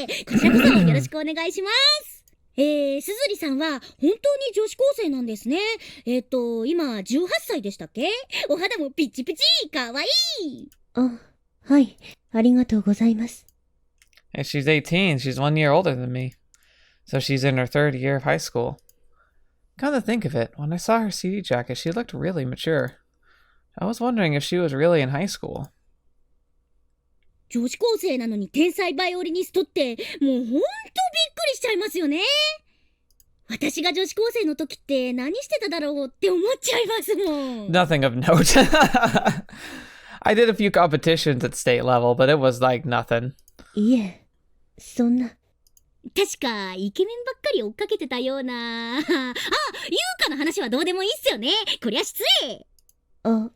え、こちらこそよろしくお願いします。鈴里さんは本当に女子高生なんですね。今18歳でしたっけ？お肌もピッチピチ、かわいい。あ、はい。ありがとうございます。She's 18. She's 1 year older than me. So she's in her third year of high school. Come to think of it, when I saw her CD jacket, she looked really mature. I was wondering if she was really in high school. 女子高生なのに天才バイオリニストって、もうほんとびっくりしちゃいますよね。私が女子高生の時って何してただろうって思っちゃいますもん。Nothing of note. I did a few competitions at state level, but it was like nothing. いえ、そんな。確かイケメンばっかり追っかけてたような。あ、優香の話はどうでもいいっすよね。こりゃ失礼。あ、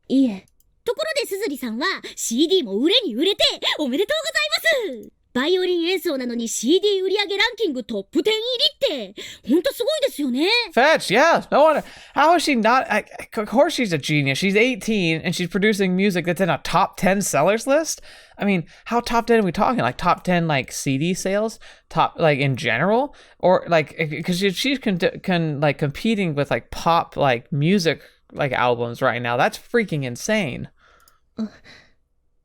いえ。ところで、すずりさんは CD も売れに売れておめでとうございます。バイオリン演奏なのに CD 売上ランキングトップ10入りってほんとすごいですよね。 Fetch, yeah. No wonder. How is she not? Of course she's a genius. She's 18 and she's producing music that's in a top 10 sellers list. I mean, how top 10 are we talking? Like top 10 like CD sales? Top like in general? Or like, because she's like competing with like pop like music like albums right now. That's freaking insane.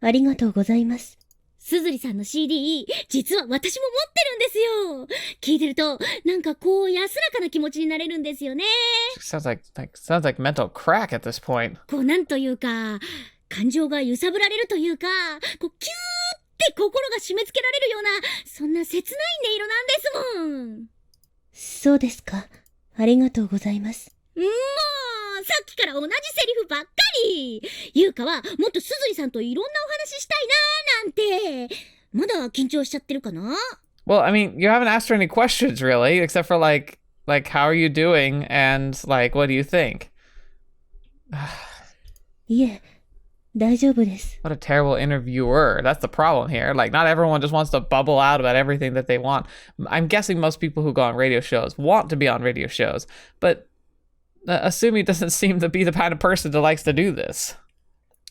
ありがとうございます。すずりさんの CD、実は私も持ってるんですよ。聞いてると、なんかこう安らかな気持ちになれるんですよね。Sounds like mental crack at this point. こうなんというか、感情が揺さぶられるというか、こうキューって心が締め付けられるような、そんな切ない音色なんですもん。そうですか。ありがとうございます。もう、さっきから同じセリフばっかり。優香はもっとすずりさんといろんなお話したいなーなんて。まだ緊張しちゃってるかな？ Well, I mean, you haven't asked her any questions really, except for like how are you doing and like what do you think? いえ、大丈夫です。 What a terrible interviewer. That's the problem here. Like, not everyone just wants to bubble out about everything that they want. I'm guessing most people who go on radio shows want to be on radio shows, but Asumi doesn't seem to be the kind of person that likes to do this.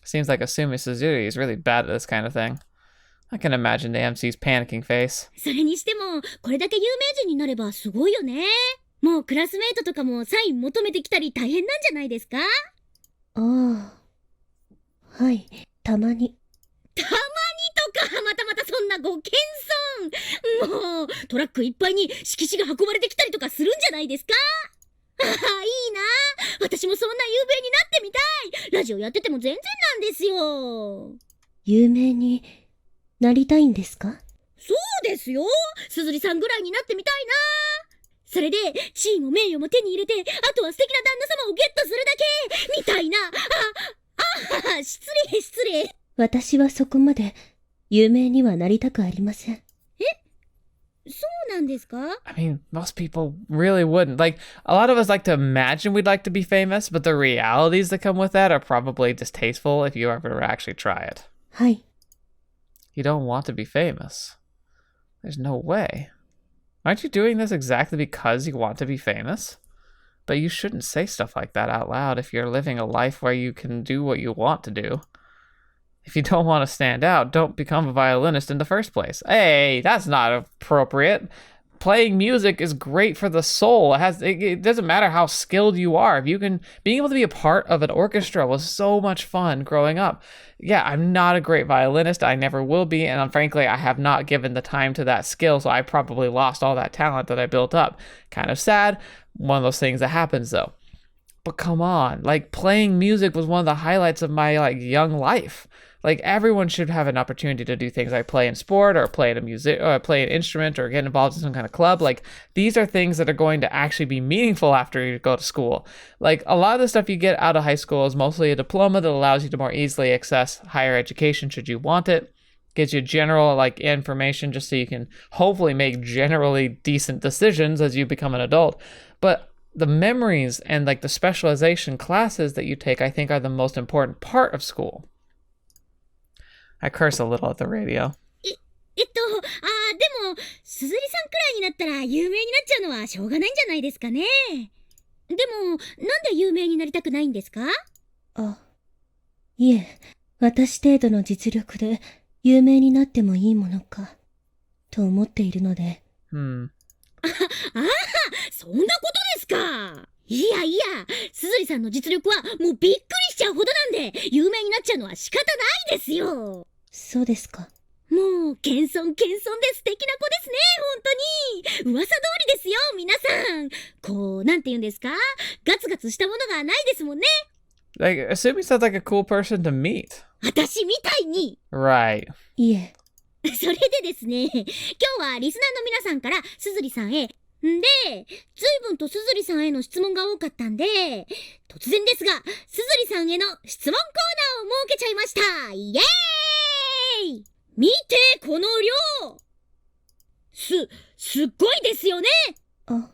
Seems like Asumi Suzuri is really bad at this kind of thing. I can imagine the MC's panicking face. それにしても、これだけ有名人になればすごいよね。もうクラスメートとかもサイン求めてきたり大変なんじゃないですか？ああ。はい、たまに。たまにとか、またそんなご謙遜。もう、トラックいっぱいに色紙が運ばれてきたりとかするんじゃないですか？ああ、いいな。私もそんな有名になってみたい。ラジオやってても全然なんですよ。有名になりたいんですか？そうですよ。すずりさんぐらいになってみたいな。それで、地位も名誉も手に入れて、あとは素敵な旦那様をゲットするだけみたいな。失礼。私はそこまで有名にはなりたくありません。そうなんですか？ I mean, most people really wouldn't. Like, a lot of us like to imagine we'd like to be famous, but the realities that come with that are probably distasteful if you ever actually try it. はい。 You don't want to be famous. There's no way. Aren't you doing this exactly because you want to be famous? But you shouldn't say stuff like that out loud if you're living a life where you can do what you want to do. If you don't want to stand out, don't become a violinist in the first place. Hey, that's not appropriate. Playing music is great for the soul. It doesn't matter how skilled you are. If you can, being able to be a part of an orchestra was so much fun growing up. Yeah, I'm not a great violinist. I never will be. And frankly, I have not given the time to that skill. So I probably lost all that talent that I built up. Kind of sad. One of those things that happens though. But come on, like playing music was one of the highlights of my like young life. Like everyone should have an opportunity to do things like play in sport or play in a music or play an instrument or get involved in some kind of club. Like these are things that are going to actually be meaningful after you go to school. Like a lot of the stuff you get out of high school is mostly a diploma that allows you to more easily access higher education should you want it. Gives you general like information just so you can hopefully make generally decent decisions as you become an adult. But the memories and like the specialization classes that you take, I think are the most important part of school. I curse a little at the radio. でも、すずりさんくらいになったら有名になっちゃうのはしょうがないんじゃないですかね。でも、なんで有名になりたくないんですか？あ、いえ、私程度の実力で有名になってもいいものか、と思っているので。そんなことですか。いや、すずりさんの実力はもうびっくりしちゃうほどなんで、有名になっちゃうのは仕方ないですよ。そうですか。もう、謙遜で素敵な子ですね、本当に。噂通りですよ、皆さん。こう、なんて言うんですか？ガツガツしたものがないですもんね。Like, Asumi sounds like a cool person to meet. 私みたいに。Right. いえ。それでですね、今日はリスナーの皆さんからすずりさんへ、随分とすずりさんへの質問が多かったんで、突然ですが、すずりさんへの質問コーナーを設けちゃいました。イエーイ！見て、この量！すっごいですよね！あ、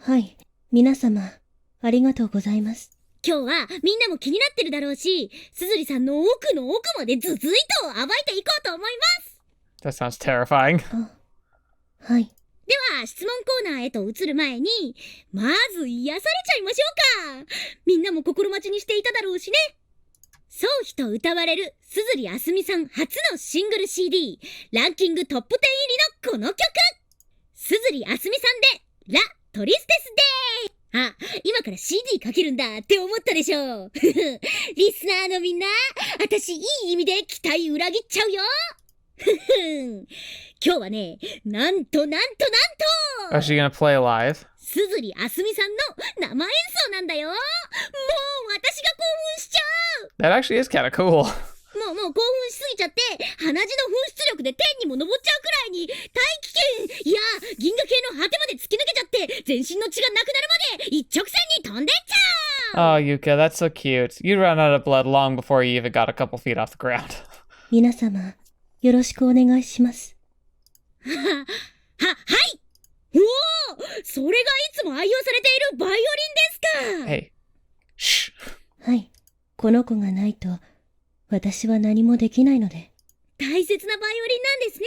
はい。皆様、ありがとうございます。今日はみんなも気になってるだろうし、すずりさんの奥の奥までずずいと暴いていこうと思います。That sounds terrifying. あ、はい。では、質問コーナーへと移る前に、まず癒されちゃいましょうか。みんなも心待ちにしていただろうしね。そうひと歌われる、すずりあすみさん初のシングル CD、ランキングトップ10入りのこの曲。すずりあすみさんで、ラ・トリステスデー。あ、今から CD かけるんだって思ったでしょう。リスナーのみんな、私いい意味で期待裏切っちゃうよ。今日はね、なんと Is she gonna play live? すずりあすみさんの生演奏なんだよ。もう私が興奮しちゃう。 That actually is kind of cool. もう興奮しすぎちゃって、鼻血の噴出力で天にも昇っちゃうくらいに、大気圏、いや、銀河系の果てまで突き抜けちゃって、全身の血がなくなるまで一直線に飛んでっちゃう。 Oh, Yuka, that's so cute. You'd run out of blood long before you even got a couple feet off the ground. 皆様、よろしくお願いします。はい。おお、それがいつも愛用されているバイオリンですか。 Hey. Shh. はい。この子がないと、私は何もできないので。大切なバイオリンなんですね。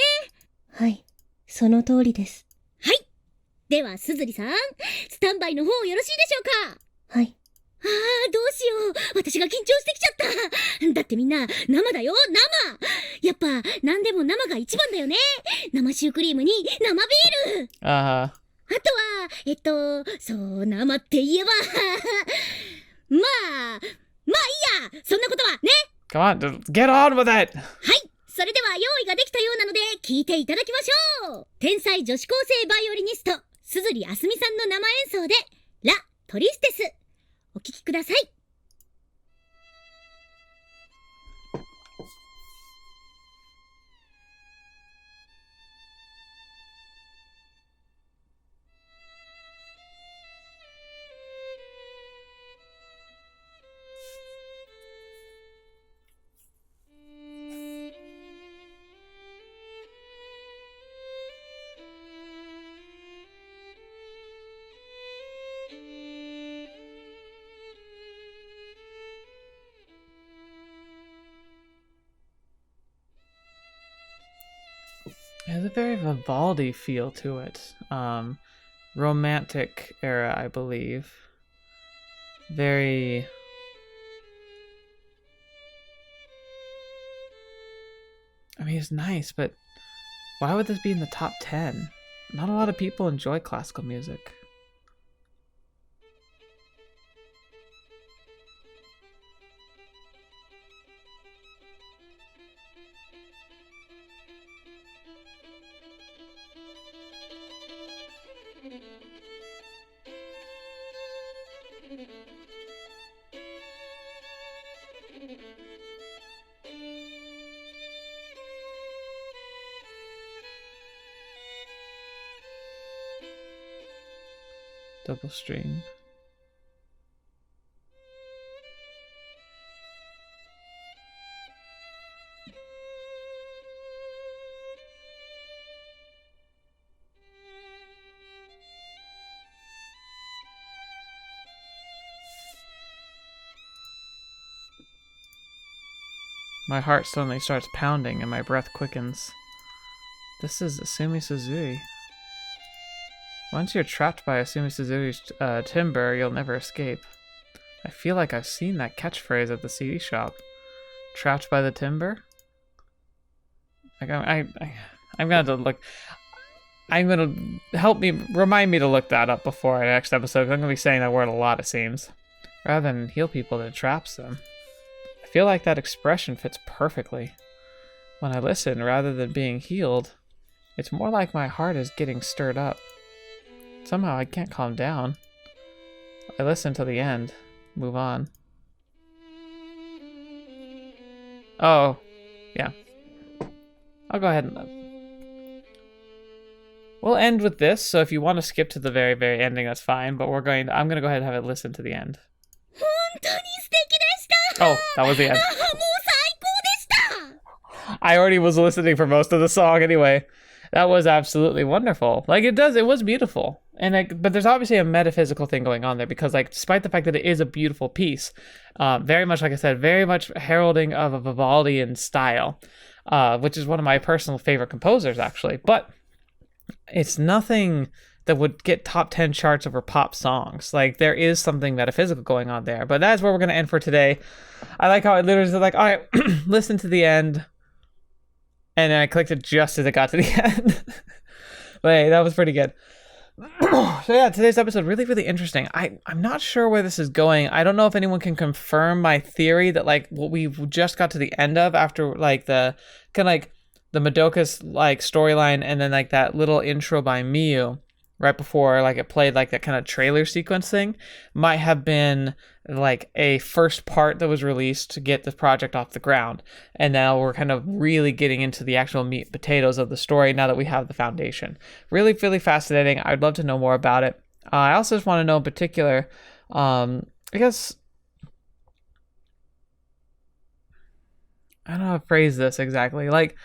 はい。その通りです。はい。では、すずりさん、スタンバイの方よろしいでしょうか。はい。どうしよう。私が緊張してきちゃった。だってみんな、生だよ、生。やっぱ、何でも生が一番だよね。生シュークリームに生ビール。あとは、そう、生って言えば。まあ、いいや。そんなことはね。Come on, get on with it! はい。それでは用意ができたようなので、聞いていただきましょう。天才女子高生バイオリニスト、すずりあすみさんの生演奏で、ラ・トリステス。お聴きください。It has a very Vivaldi feel to it. Romantic era, I believe. Very... I mean, it's nice, but why would this be in the top 10? Not a lot of people enjoy classical music. Double string. My heart suddenly starts pounding and my breath quickens. This is Asumi Suzui. Once you're trapped by Asumi Suzui's timber, you'll never escape. I feel like I've seen that catchphrase at the CD shop. Trapped by the timber? Like I'm gonna look. I'm gonna remind me to look that up before the next episode. 'Cause I'm gonna be saying that word a lot, it seems. Rather than heal people, that traps them. I feel like that expression fits perfectly. when I listen rather than being healed. It's more like my heart is getting stirred up. Somehow I can't calm down. I listen to the end. Move on. Oh, yeah. I'll go ahead and... We'll end with this, so if you want to skip to the very, very ending, that's fine, but I'm going to go ahead and have it listen to the end. Oh, that was the end. I already was listening for most of the song anyway. That was absolutely wonderful. Like, it was beautiful. But there's obviously a metaphysical thing going on there because, like, despite the fact that it is a beautiful piece, very much, like I said, very much heralding of a Vivaldian style, which is one of my personal favorite composers, actually. But it's nothing that would get top 10 charts over pop songs. Like, there is something metaphysical going on there. But that's where we're going to end for today. I like how it literally said, like, all right, listen to the end. And then I clicked it just as it got to the end. But hey, that was pretty good. So yeah, today's episode, really, really interesting. I'm not sure where this is going. I don't know if anyone can confirm my theory that, like, what we just got to the end of after, like, the kind of like the Madoka's, like, storyline and then, like, that little intro by Miyu right before, like, it played, like, that kind of trailer sequence thing might have been, like, a first part that was released to get the project off the ground. And now we're kind of really getting into the actual meat and potatoes of the story now that we have the foundation. Really, really fascinating. I'd love to know more about it. I also just want to know in particular, I guess, I don't know how to phrase this exactly. Like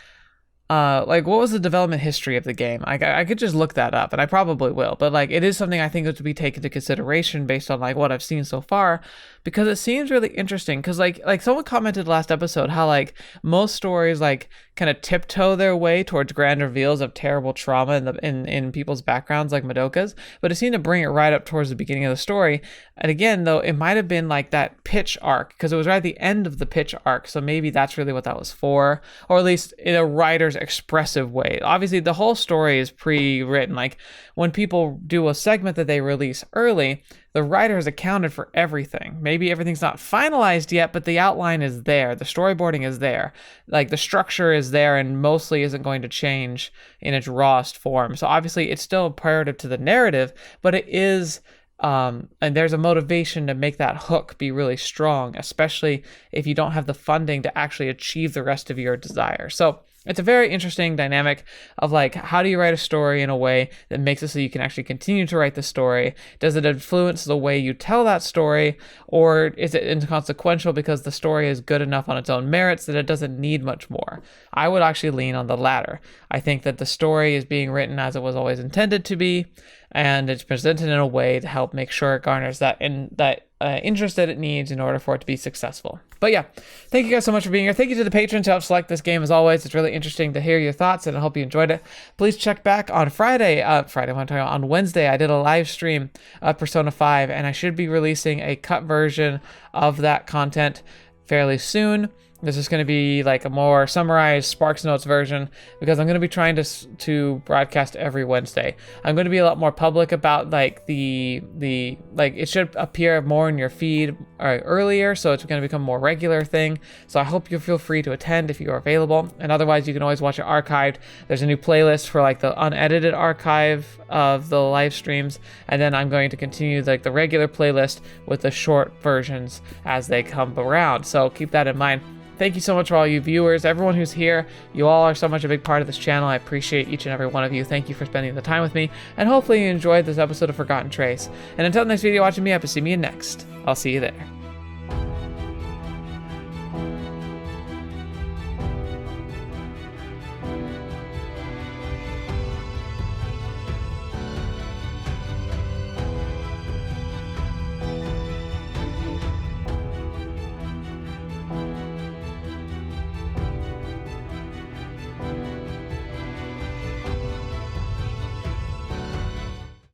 what was the development history of the game? I could just look that up, and I probably will. But, like, it is something I think is to be taken into consideration based on, like, what I've seen so far, because it seems really interesting. Because, like someone commented last episode how, like, most stories, like, kind of tiptoe their way towards grand reveals of terrible trauma in people's backgrounds, like Madoka's, but it seemed to bring it right up towards the beginning of the story. And again, though, it might have been like that pitch arc, because it was right at the end of the pitch arc, so maybe that's really what that was for, or at least in a writer's expressive way. Obviously, the whole story is pre-written. Like, when people do a segment that they release early, the writer has accounted for everything. Maybe everything's not finalized yet, but the outline is there. The storyboarding is there. Like, the structure is there and mostly isn't going to change in its rawest form. So obviously, it's still imperative to the narrative, but it is... and there's a motivation to make that hook be really strong, especially if you don't have the funding to actually achieve the rest of your desire. So it's a very interesting dynamic of, like, how do you write a story in a way that makes it so you can actually continue to write the story? Does it influence the way you tell that story, or is it inconsequential because the story is good enough on its own merits that it doesn't need much more? I would actually lean on the latter. I think that the story is being written as it was always intended to be, and it's presented in a way to help make sure it garners that interest that it needs in order for it to be successful. But yeah, thank you guys so much for being here. Thank you to the patrons who helped select this game as always. It's really interesting to hear your thoughts, and I hope you enjoyed it. Please check back on on Wednesday. I did a live stream of Persona 5, and I should be releasing a cut version of that content fairly soon. This is going to be like a more summarized Sparks Notes version, because I'm going to be trying to broadcast every Wednesday. I'm going to be a lot more public about, like, it should appear more in your feed earlier, so it's going to become a more regular thing. So I hope you'll feel free to attend if you are available, and otherwise you can always watch it archived. There's a new playlist for, like, the unedited archive of the live streams, and then I'm going to continue, like, the regular playlist with the short versions as they come around. So keep that in mind. Thank you so much for all you viewers, everyone who's here. You all are so much a big part of this channel. I appreciate each and every one of you. Thank you for spending the time with me, and hopefully you enjoyed this episode of Forgotten Trace. And until the next video watching me up, to see me in next. I'll see you there.